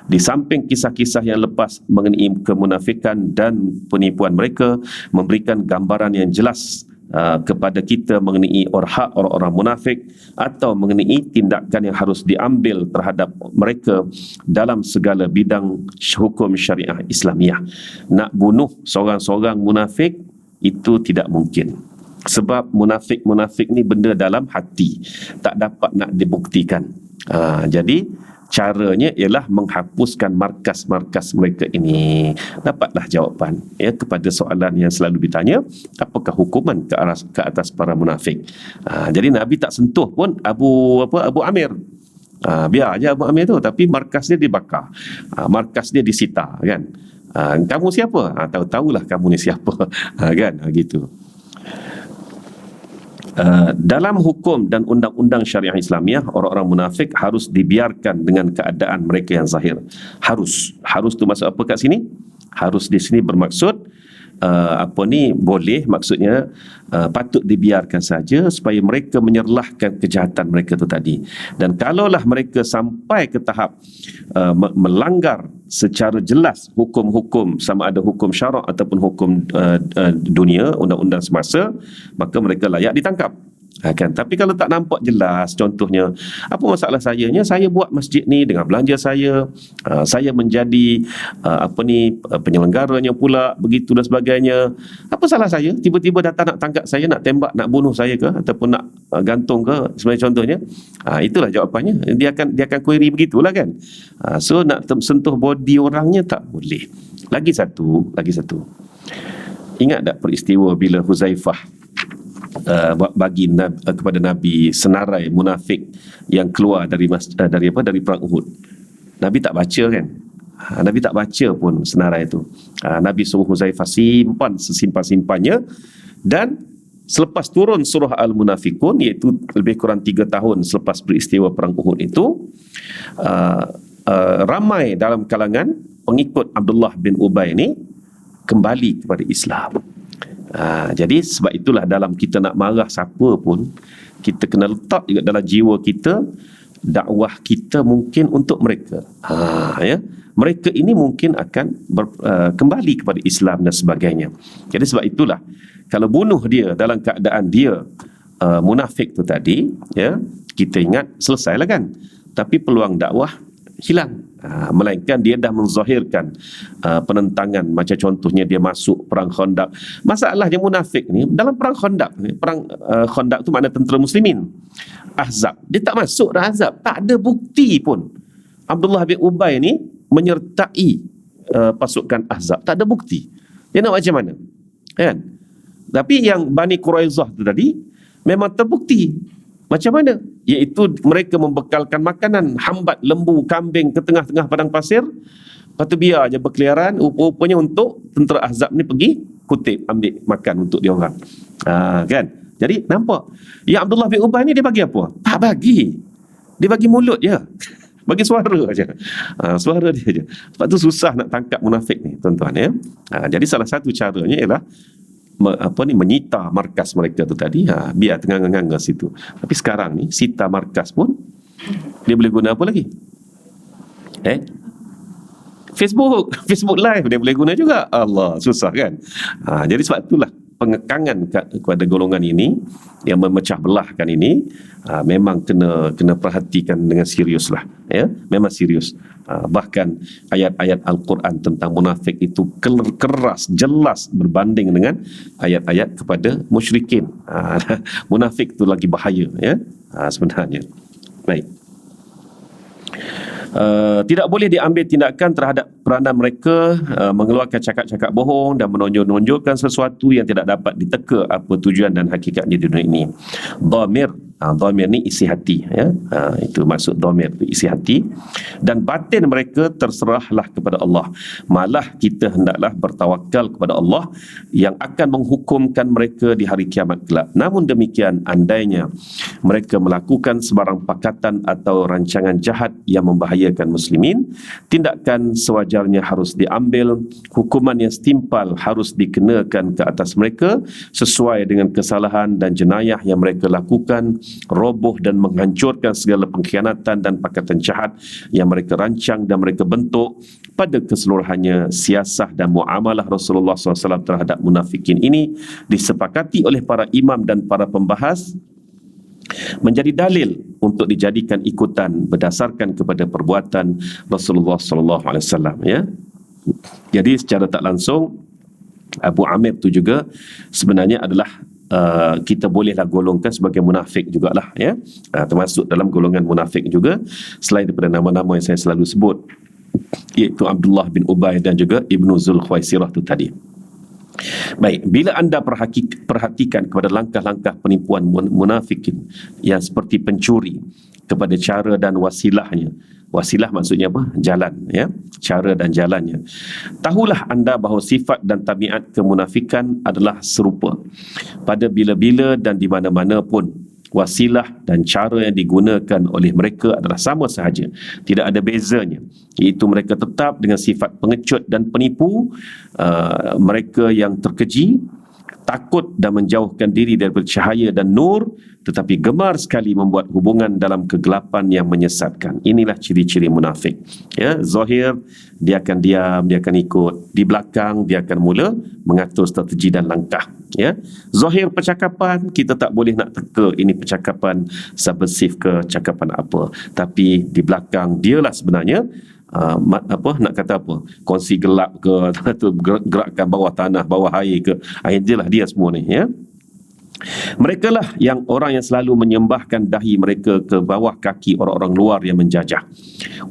di samping kisah-kisah yang lepas mengenai kemunafikan dan penipuan mereka, memberikan gambaran yang jelas kepada kita mengenai hak orang-orang munafik atau mengenai tindakan yang harus diambil terhadap mereka dalam segala bidang hukum syariah Islamiah. Nak bunuh seorang-seorang munafik itu tidak mungkin. Sebab munafik ni benda dalam hati, tak dapat nak dibuktikan. Jadi caranya ialah menghapuskan markas-markas mereka ini. Dapatlah jawapan, ya, kepada soalan yang selalu ditanya, apakah hukuman ke atas para munafik. Jadi Nabi tak sentuh pun Abu Amir. Biar aja Abu Amir tu, tapi markas dia dibakar, markas dia disita, kan. Kamu siapa? Tahu-tahulah kamu ni siapa. Kan, gitu. Dalam hukum dan undang-undang syariah Islamiah, orang-orang munafik harus dibiarkan dengan keadaan mereka yang zahir. Harus tu maksud apa kat sini? Harus di sini bermaksud boleh, maksudnya patut dibiarkan saja supaya mereka menyerlahkan kejahatan mereka tu tadi. Dan kalaulah mereka sampai ke tahap melanggar secara jelas hukum-hukum, sama ada hukum syarak ataupun hukum dunia, undang-undang semasa, maka mereka layak ditangkap. Kan? Tapi kalau tak nampak jelas, contohnya, apa masalah sayanya? Saya buat masjid ni dengan belanja saya menjadi penyelenggaranya pula, begitu dan sebagainya. Apa salah saya? Tiba-tiba datang nak tangkap saya, nak tembak, nak bunuh saya ke, ataupun nak gantung ke, sebagai contohnya. Itulah jawapannya. Dia akan query begitulah, kan. So nak sentuh body orangnya tak boleh. Lagi satu. Ingat tak peristiwa bila Huzaifah bagi kepada Nabi senarai munafik yang keluar dari perang Uhud? Nabi tak baca, kan? Nabi tak baca pun senarai itu. Nabi suruh Huzaifah simpan sesimpan-simpannya, dan selepas turun surah Al-Munafikun, iaitu lebih kurang 3 tahun selepas peristiwa perang Uhud itu, ramai dalam kalangan pengikut Abdullah bin Ubay ni kembali kepada Islam. Jadi sebab itulah dalam kita nak marah siapa pun, kita kena letak juga dalam jiwa kita, dakwah kita mungkin untuk mereka. Ya, mereka ini mungkin akan kembali kepada Islam dan sebagainya. Jadi sebab itulah, kalau bunuh dia dalam keadaan dia munafik tu tadi, ya, kita ingat selesailah, kan. Tapi peluang dakwah hilang. Melainkan dia dah menzahirkan penentangan. Macam contohnya dia masuk perang Khandaq. Masalahnya munafik ni dalam perang Khandaq, perang Khandaq tu makna tentera muslimin. Ahzab, dia tak masuk dah Ahzab, tak ada bukti pun Abdullah bin Ubay ni menyertai pasukan Ahzab, tak ada bukti. Dia nak macam mana, kan? Tapi yang Bani Quraizah tu tadi memang terbukti. Macam mana? Iaitu mereka membekalkan makanan, hambat, lembu, kambing ke tengah-tengah padang pasir. Lepas tu biar je berkeliaran, rupanya untuk tentera Ahzab ni pergi kutip, ambil makan untuk dia orang. Kan? Jadi nampak, yang Abdullah bin Ubay ni dia bagi apa? Tak bagi. Dia bagi mulut je. Bagi suara aja. Suara dia je. Sebab tu susah nak tangkap munafik ni, tuan-tuan, ya. Jadi salah satu caranya ialah menyita markas mereka tu tadi, biar tengah-tengah situ. Tapi sekarang ni sita markas pun dia boleh guna apa lagi? Facebook live dia boleh guna juga. Allah, susah, kan. Jadi sebab itulah pengekangan kepada golongan ini yang memecah belahkan ini, memang kena perhatikan dengan serius lah, ya, memang serius. Bahkan ayat-ayat Al-Quran tentang munafik itu keras, jelas berbanding dengan ayat-ayat kepada musyrikin. Munafik itu lagi bahaya, ya, sebenarnya. Baik. Tidak boleh diambil tindakan terhadap peranan mereka mengeluarkan cakap-cakap bohong dan menonjolkan sesuatu yang tidak dapat diteka apa tujuan dan hakikatnya di dunia ini. Dhamir ni isi hati, ya. Itu maksud dhamir, isi hati. Dan batin mereka terserahlah kepada Allah. Malah kita hendaklah bertawakal kepada Allah yang akan menghukumkan mereka di hari kiamat kelak. Namun demikian, andainya mereka melakukan sebarang pakatan atau rancangan jahat yang membahayakan muslimin, tindakan sewajarnya harus diambil, hukuman yang setimpal harus dikenakan ke atas mereka sesuai dengan kesalahan dan jenayah yang mereka lakukan, roboh dan menghancurkan segala pengkhianatan dan pakatan jahat yang mereka rancang dan mereka bentuk. Pada keseluruhannya, siasah dan muamalah Rasulullah SAW terhadap munafikin ini disepakati oleh para imam dan para pembahas menjadi dalil untuk dijadikan ikutan berdasarkan kepada perbuatan Rasulullah SAW, ya. Jadi secara tak langsung Abu Amir tu juga sebenarnya adalah kita bolehlah golongkan sebagai munafik jugalah, ya. Termasuk dalam golongan munafik juga selain daripada nama-nama yang saya selalu sebut, iaitu Abdullah bin Ubay dan juga Ibnu Zulkhuwaisirah tu tadi. Baik, bila anda perhatikan kepada langkah-langkah penipuan munafikin yang seperti pencuri kepada cara dan wasilahnya. Wasilah maksudnya apa? Jalan, ya. Cara dan jalannya. Tahulah anda bahawa sifat dan tabiat kemunafikan adalah serupa. Pada bila-bila dan di mana-mana pun, wasilah dan cara yang digunakan oleh mereka adalah sama sahaja. Tidak ada bezanya. Iaitu mereka tetap dengan sifat pengecut dan penipu, mereka yang terkeji, takut dan menjauhkan diri daripada cahaya dan nur, tetapi gemar sekali membuat hubungan dalam kegelapan yang menyesatkan. Inilah ciri-ciri munafik, ya. Zahir dia akan diam, dia akan ikut. Di belakang dia akan mula mengatur strategi dan langkah, ya. Zahir percakapan kita tak boleh nak teka ini percakapan subversif ke cakapan apa, tapi di belakang dialah sebenarnya nak kata apa, kongsi gelap ke atau gerakan bawah tanah, bawah air ke, akhirnya dia semua ni, ya. Mereka lah yang orang yang selalu menyembahkan dahi mereka ke bawah kaki orang-orang luar yang menjajah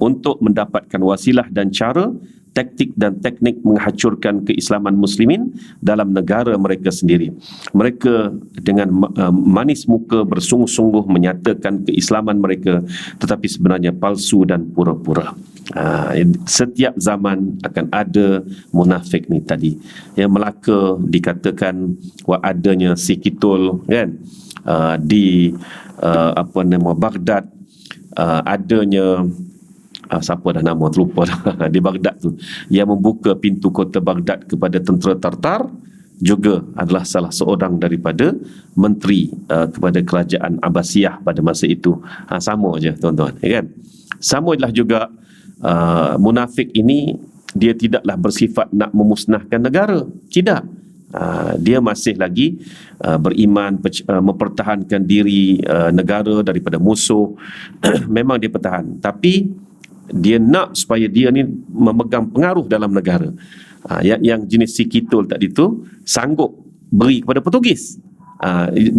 untuk mendapatkan wasilah dan cara, taktik dan teknik menghancurkan keislaman muslimin dalam negara mereka sendiri. Mereka dengan manis muka bersungguh-sungguh menyatakan keislaman mereka, tetapi sebenarnya palsu dan pura-pura. Setiap zaman akan ada munafik ni tadi. Yang Melaka dikatakan adanya si Kitul, kan, di Baghdad, adanya siapa dah nama terlupa dah di Baghdad tu, yang membuka pintu kota Baghdad kepada tentera Tartar, juga adalah salah seorang daripada menteri kepada kerajaan Abbasiyah pada masa itu. Sama je tuan-tuan, ya kan? Sama lah juga munafik ini, dia tidaklah bersifat nak memusnahkan negara, tidak. Dia masih lagi beriman, mempertahankan diri negara daripada musuh. Memang dia pertahan, tapi dia nak supaya dia ni memegang pengaruh dalam negara. Yang jenis si Kitul tadi tu sanggup beri kepada Portugis,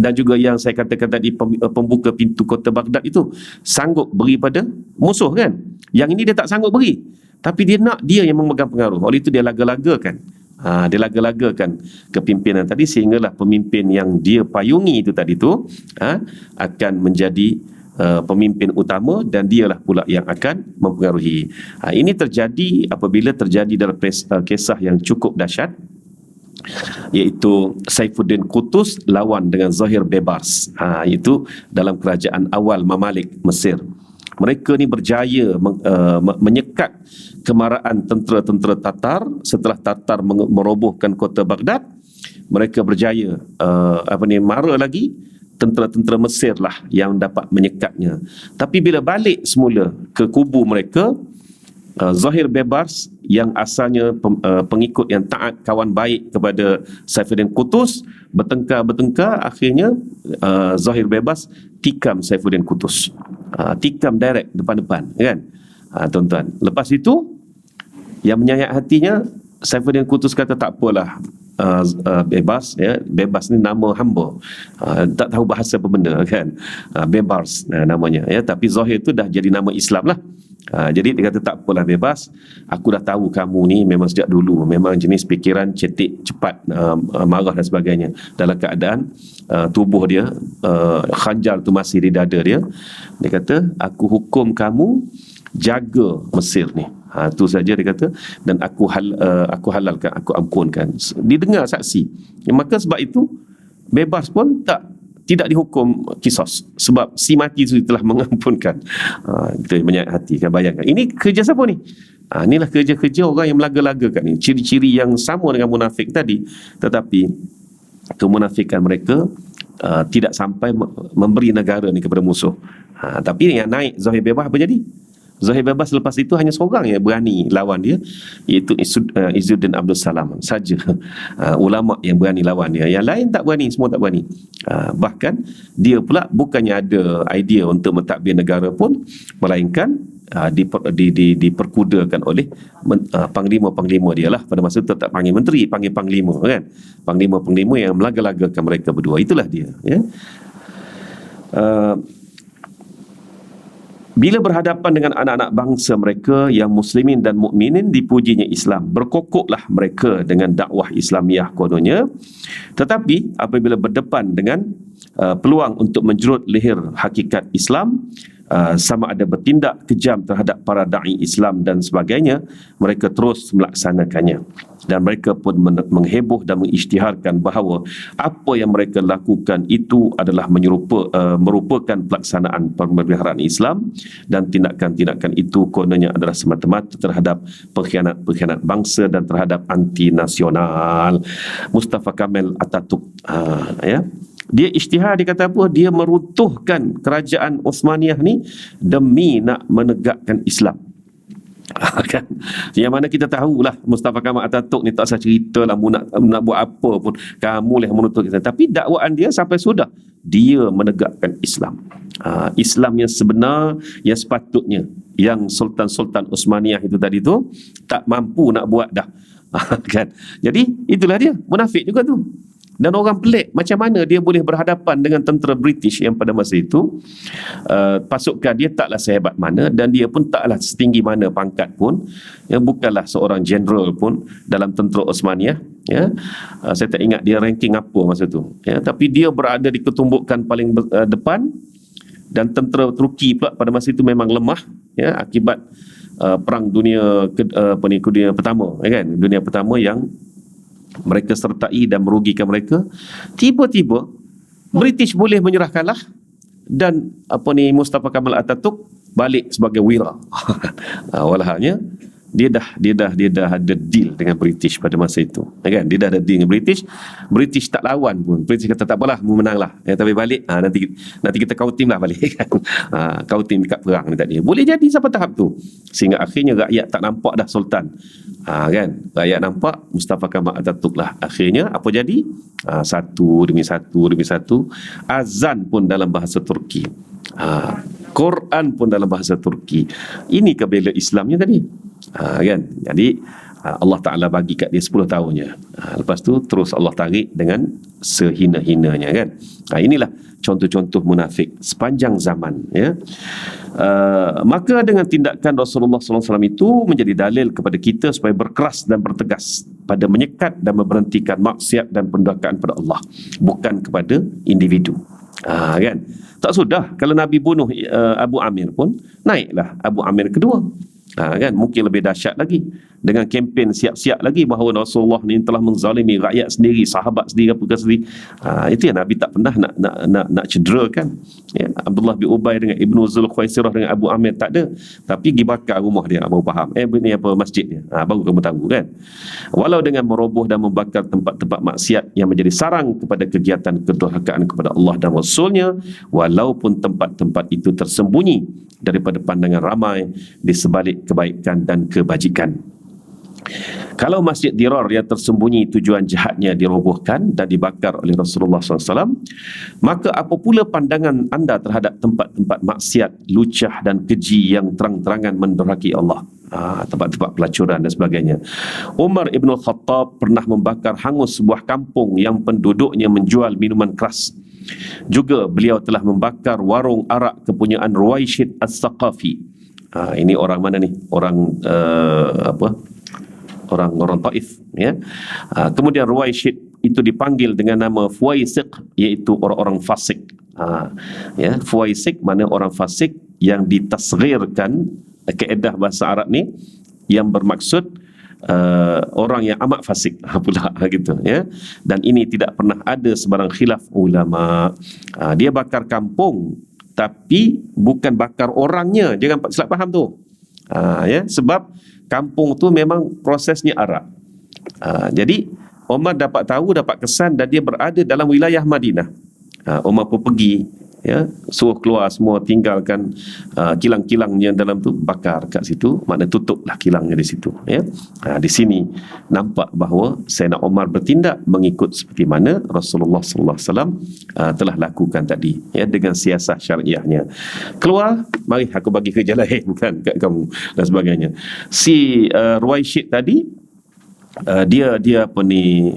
dan juga yang saya katakan tadi pembuka pintu kota Baghdad itu sanggup beri pada musuh, kan. Yang ini dia tak sanggup beri, tapi dia nak dia yang memegang pengaruh. Oleh itu dia laga-lagakan, kepimpinan tadi, sehinggalah pemimpin yang dia payungi itu tadi tu akan menjadi pemimpin utama, dan dialah pula yang akan mempengaruhi. Ini terjadi apabila terjadi dalam kisah yang cukup dahsyat, iaitu Saifuddin Qutus lawan dengan Zahir Bebars, itu dalam kerajaan awal Mamalik Mesir. Mereka ni berjaya menyekat kemarahan tentera-tentera Tatar. Setelah Tatar merobohkan kota Baghdad, mereka berjaya mara lagi. Tentera-tentera Mesir lah yang dapat menyekatnya. Tapi bila balik semula ke kubu mereka, Zahir bebas yang asalnya pengikut yang taat, kawan baik kepada Saifuddin Qutuz, bertengkar akhirnya Zahir bebas tikam Saifuddin Qutuz, tikam direct depan-depan, kan. Tuan-tuan, lepas itu yang menyayat hatinya, Saifuddin Qutuz kata tak apalah, bebas, ya, bebas ni nama hamba, tak tahu bahasa apa benda, kan. Bebas namanya, ya, tapi Zahir tu dah jadi nama Islam lah. Jadi dia kata tak apalah bebas, aku dah tahu kamu ni memang sejak dulu memang jenis fikiran cetek, cepat, marah dan sebagainya. Dalam keadaan tubuh dia, khanjar tu masih di dada dia, dia kata aku hukum kamu jaga Mesir ni. Tu saja dia kata, dan aku halalkan, aku ampunkan. Didengar saksi. Maka sebab itu bebas pun tidak dihukum kisos, sebab si mati itu telah mengampunkan. Kita menyayat hati, kan, bayangkan. Ini kerja siapa ni? Inilah kerja-kerja orang yang melaga-lagakan ni. Ciri-ciri yang sama dengan munafik tadi, tetapi kemunafikan mereka tidak sampai memberi negara ni kepada musuh. Tapi yang naik Zahir bebas, apa jadi? Zahir bebas lepas itu hanya seorang yang berani lawan dia, iaitu Izzuddin Abdul Salam saja. Ulama yang berani lawan dia, yang lain tak berani, semua tak berani. Bahkan dia pula bukannya ada idea untuk mentadbir negara pun, melainkan diperkudakan oleh panglima-panglima dia lah. Pada masa itu tak panggil menteri, panggil panglima, kan. Panglima-panglima yang melaga-lagakan mereka berdua, itulah dia, ya. Bila berhadapan dengan anak-anak bangsa mereka yang muslimin dan mukminin, dipujinya Islam. Berkokoklah mereka dengan dakwah Islamiah kononnya. Tetapi apabila berdepan dengan peluang untuk menjerut leher hakikat Islam, sama ada bertindak kejam terhadap para da'i Islam dan sebagainya, mereka terus melaksanakannya. Dan mereka pun mengheboh dan mengisytiharkan bahawa apa yang mereka lakukan itu adalah merupakan pelaksanaan pemeliharaan Islam, dan tindakan-tindakan itu kononnya adalah semata-mata terhadap pengkhianat bangsa dan terhadap anti nasional. Mustafa Kemal Atatürk, ya, dia isytihar, dia kata apa? Dia meruntuhkan kerajaan Osmaniyah ni demi nak menegakkan Islam. Kan? Yang mana kita tahulah Mustafa Kemal Atatürk ni tak usah cerita lah, nak buat apa pun kamu lah yang menuntut kita. Tapi dakwaan dia sampai sudah dia menegakkan Islam, Islam yang sebenar, yang sepatutnya, yang Sultan-Sultan Osmaniyah itu tadi tu tak mampu nak buat dah. Kan? Jadi itulah dia, munafik juga tu. Dan orang pelik, macam mana dia boleh berhadapan dengan tentera British yang pada masa itu pasukan dia taklah sehebat mana, dan dia pun taklah setinggi mana pangkat pun, ya, bukanlah seorang jeneral pun dalam tentera Osmaniyah, ya. Saya tak ingat dia ranking apa masa tu, ya, tapi dia berada di ketumbukan paling depan. Dan tentera Turki pula pada masa itu memang lemah, ya, akibat perang dunia pertama, ya, kan, dunia pertama yang mereka sertai dan merugikan mereka. Tiba-tiba British boleh menyerah kalah, dan Mustafa Kemal Atatürk balik sebagai wira. Walhasilnya dia dah ada deal dengan British pada masa itu, kan. Dia dah ada deal dengan British tak lawan pun. British kata tak apalah, mu menang lah, tapi balik nanti kita kau tim lah balik, kan. Kau tim dekat perang ni tadi. Boleh jadi sampai tahap tu, sehingga akhirnya rakyat tak nampak dah sultan, kan. Rakyat nampak Mustafa Kemal Atatürk lah. Akhirnya apa jadi? Satu demi satu, azan pun dalam bahasa Turki, Quran pun dalam bahasa Turki. Ini kebela Islamnya tadi, kan. Jadi Allah Ta'ala bagi kat dia 10 tahunnya. Lepas tu terus Allah tarik dengan sehina-hinanya, kan. Inilah contoh-contoh munafik sepanjang zaman, ya. Maka dengan tindakan Rasulullah SAW itu menjadi dalil kepada kita supaya berkeras dan bertegas pada menyekat dan memberhentikan maksiat dan pendurhakaan pada Allah, bukan kepada individu. Kan. Tak sudah kalau Nabi bunuh Abu Amir pun, naiklah Abu Amir kedua, kan, mungkin lebih dahsyat lagi. dengan kempen siap-siap lagi bahawa Rasulullah ni telah menzalimi rakyat sendiri, sahabat sendiri, apa sendiri. Itu yang Nabi tak pernah nak cederakan. Ya, Abdullah bin Ubay dengan Ibnu Zulkhuwaisirah dengan Abu Amir tak ada, tapi pergi bakar rumah dia, baru faham. Ini apa masjidnya. Baru kamu tahu kan. Walau dengan meroboh dan membakar tempat-tempat maksiat yang menjadi sarang kepada kegiatan kedurhakaan kepada Allah dan Rasulnya, walaupun tempat-tempat itu tersembunyi daripada pandangan ramai di sebalik kebaikan dan kebajikan. Kalau masjid Dirar yang tersembunyi tujuan jahatnya dirobohkan dan dibakar oleh Rasulullah SAW, maka apa pula pandangan anda terhadap tempat-tempat maksiat, lucah dan keji yang terang-terangan mendurhaki Allah, tempat-tempat pelacuran dan sebagainya. Umar Ibn Khattab pernah membakar hangus sebuah kampung yang penduduknya menjual minuman keras. Juga beliau telah membakar warung arak kepunyaan Ruwaisyid As-Saqafi. Ini orang mana ni? Orang orang Taif, ya. Kemudian Ruwaisyid itu dipanggil dengan nama Fuwaisiq, iaitu orang-orang fasik. Ya, Fuwaisiq mana orang fasik yang ditasghirkan, kaedah bahasa Arab ni yang bermaksud orang yang amat fasik pula gitu, ya. Dan ini tidak pernah ada sebarang khilaf ulama. Dia bakar kampung tapi bukan bakar orangnya, jangan silap faham tu. Ya, sebab kampung tu memang prosesnya arak. Jadi Umar dapat tahu, dapat kesan, dan dia berada dalam wilayah Madinah. Umar pun pergi, ya, suruh keluar semua, tinggalkan kilang-kilangnya dalam tu, bakar kat situ, makna tutuplah kilangnya di situ, ya. Di sini nampak bahawa Sayyidina Umar bertindak mengikut seperti mana Rasulullah sallallahu alaihi wasallam telah lakukan tadi, ya, dengan siasah syariahnya. Keluar, mari aku bagi kerja lain kan kat kamu dan sebagainya. Si Ruwaisyid tadi, dia apa ni,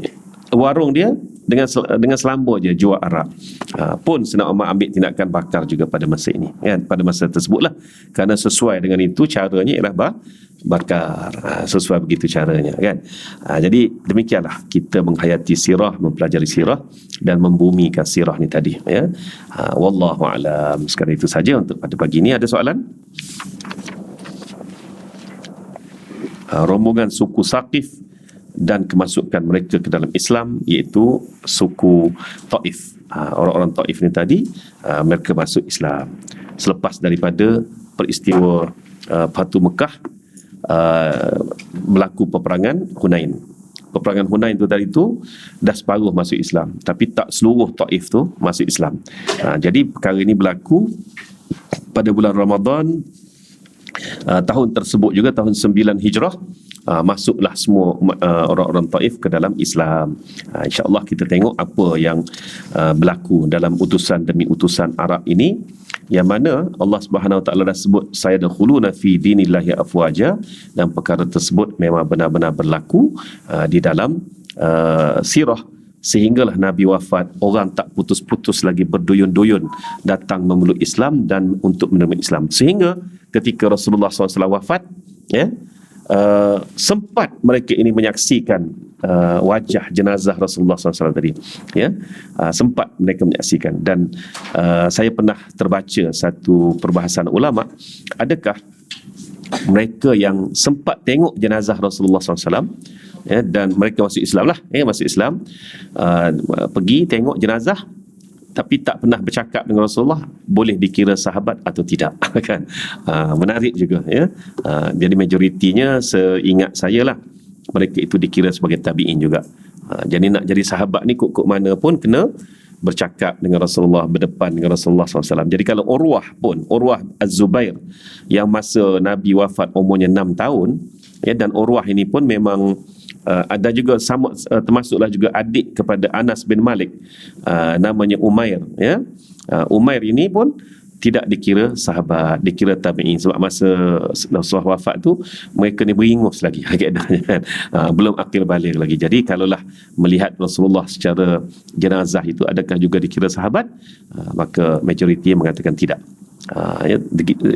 warung dia dengan selamba je jual arak. Pun Sayyidina Umar ambil tindakan bakar juga pada masa ini, kan, pada masa tersebutlah, kerana sesuai dengan itu caranya ialah bakar. Sesuai begitu caranya, kan. Jadi demikianlah kita menghayati sirah, mempelajari sirah dan membumikan sirah ni tadi, ya. Wallahu a'lam. Sekarang itu saja untuk pada pagi ini. Ada soalan? Rombongan suku Saqif dan kemasukan mereka ke dalam Islam, iaitu suku Taif. Orang-orang Taif ni tadi, mereka masuk Islam selepas daripada peristiwa Fatu Mekah, berlaku peperangan Hunain. Peperangan Hunain tu tadi tu dah separuh masuk Islam, tapi tak seluruh Taif tu masuk Islam. Jadi perkara ini berlaku pada bulan Ramadan tahun tersebut juga, tahun 9 Hijrah. Masuklah semua orang-orang Taif ke dalam Islam. InsyaAllah kita tengok apa yang berlaku dalam utusan demi utusan Arab ini, yang mana Allah Subhanahu Wa Taala dah sebut sayadkhuluna fi dinillahi afwaja, dan perkara tersebut memang benar-benar berlaku di dalam sirah, sehinggalah Nabi wafat, orang tak putus-putus lagi berduyun-duyun datang memeluk Islam dan untuk menerima Islam, sehingga ketika Rasulullah SAW wafat, ya, sempat mereka ini menyaksikan wajah jenazah Rasulullah SAW tadi, ya. Sempat mereka menyaksikan, dan saya pernah terbaca satu perbahasan ulama, adakah mereka yang sempat tengok jenazah Rasulullah SAW, ya, dan mereka masuk Islam lah, ya, masuk Islam, pergi tengok jenazah tapi tak pernah bercakap dengan Rasulullah, boleh dikira sahabat atau tidak? Kan? Menarik juga, ya. Jadi majoritinya seingat saya lah, mereka itu dikira sebagai tabi'in juga. Jadi nak jadi sahabat ni kok mana pun kena bercakap dengan Rasulullah, berdepan dengan Rasulullah SAW. Jadi kalau Urwah pun, Urwah Az-Zubair yang masa Nabi wafat umurnya 6 tahun, ya, dan Urwah ini pun memang ada juga sama, termasuklah juga adik kepada Anas bin Malik, namanya Umair, ya. Umair ini pun tidak dikira sahabat, dikira tabi'in, sebab masa Rasulullah wafat tu mereka ni beringus lagi keadaannya, kan. Belum akil baligh lagi. Jadi kalaulah melihat Rasulullah secara jenazah itu adakah juga dikira sahabat, maka majoriti mengatakan tidak.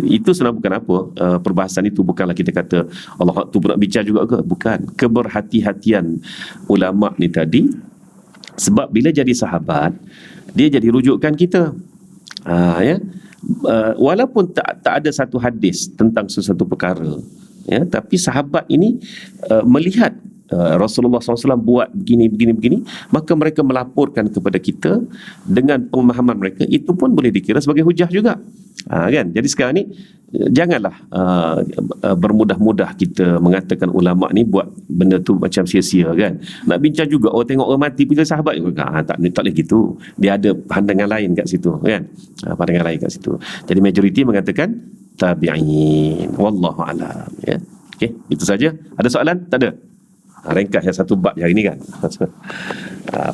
Itu sebenarnya bukan apa, perbahasan itu bukanlah kita kata Allah tu nak bicara juga ke, bukan. Keberhati-hatian ulama ni tadi, sebab bila jadi sahabat dia jadi rujukan kita, ya. Walaupun tak ada satu hadis tentang sesuatu perkara, ya, tapi sahabat ini melihat Rasulullah SAW buat begini, maka mereka melaporkan kepada kita dengan pemahaman mereka, itu pun boleh dikira sebagai hujah juga. Kan? Jadi sekarang ni janganlah bermudah-mudah kita mengatakan ulama ni buat benda tu macam sia-sia kan. Nak bincang juga, tengok orang mati pilih sahabat juga. Tak boleh gitu. Dia ada pandangan lain kat situ kan. Pandangan lain kat situ. Jadi majoriti mengatakan tabi'in. Wallahu a'lam, ya. Okey, itu saja. Ada soalan? Tak ada. Ringkas yang satu bab hari ni kan.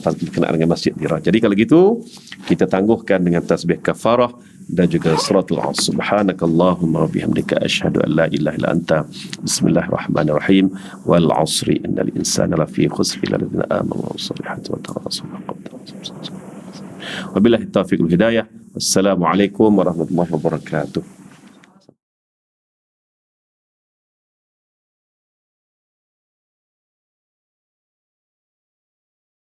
Berkenaan dengan Masjid Dirar. Jadi kalau gitu kita tangguhkan dengan tasbih kafarah dan juga suratul Asr. Subhanakallahumma wa bihamdika asyhadu an la ilaha illa anta bismillahirrahmanirrahim wal 'asri innal insana lafi khusr illa alladziina aamanu wa salihati wa tawassaw bil haqqi. Wabillahi taufiq wal hidayah. Wassalamu alaikum warahmatullahi wabarakatuh.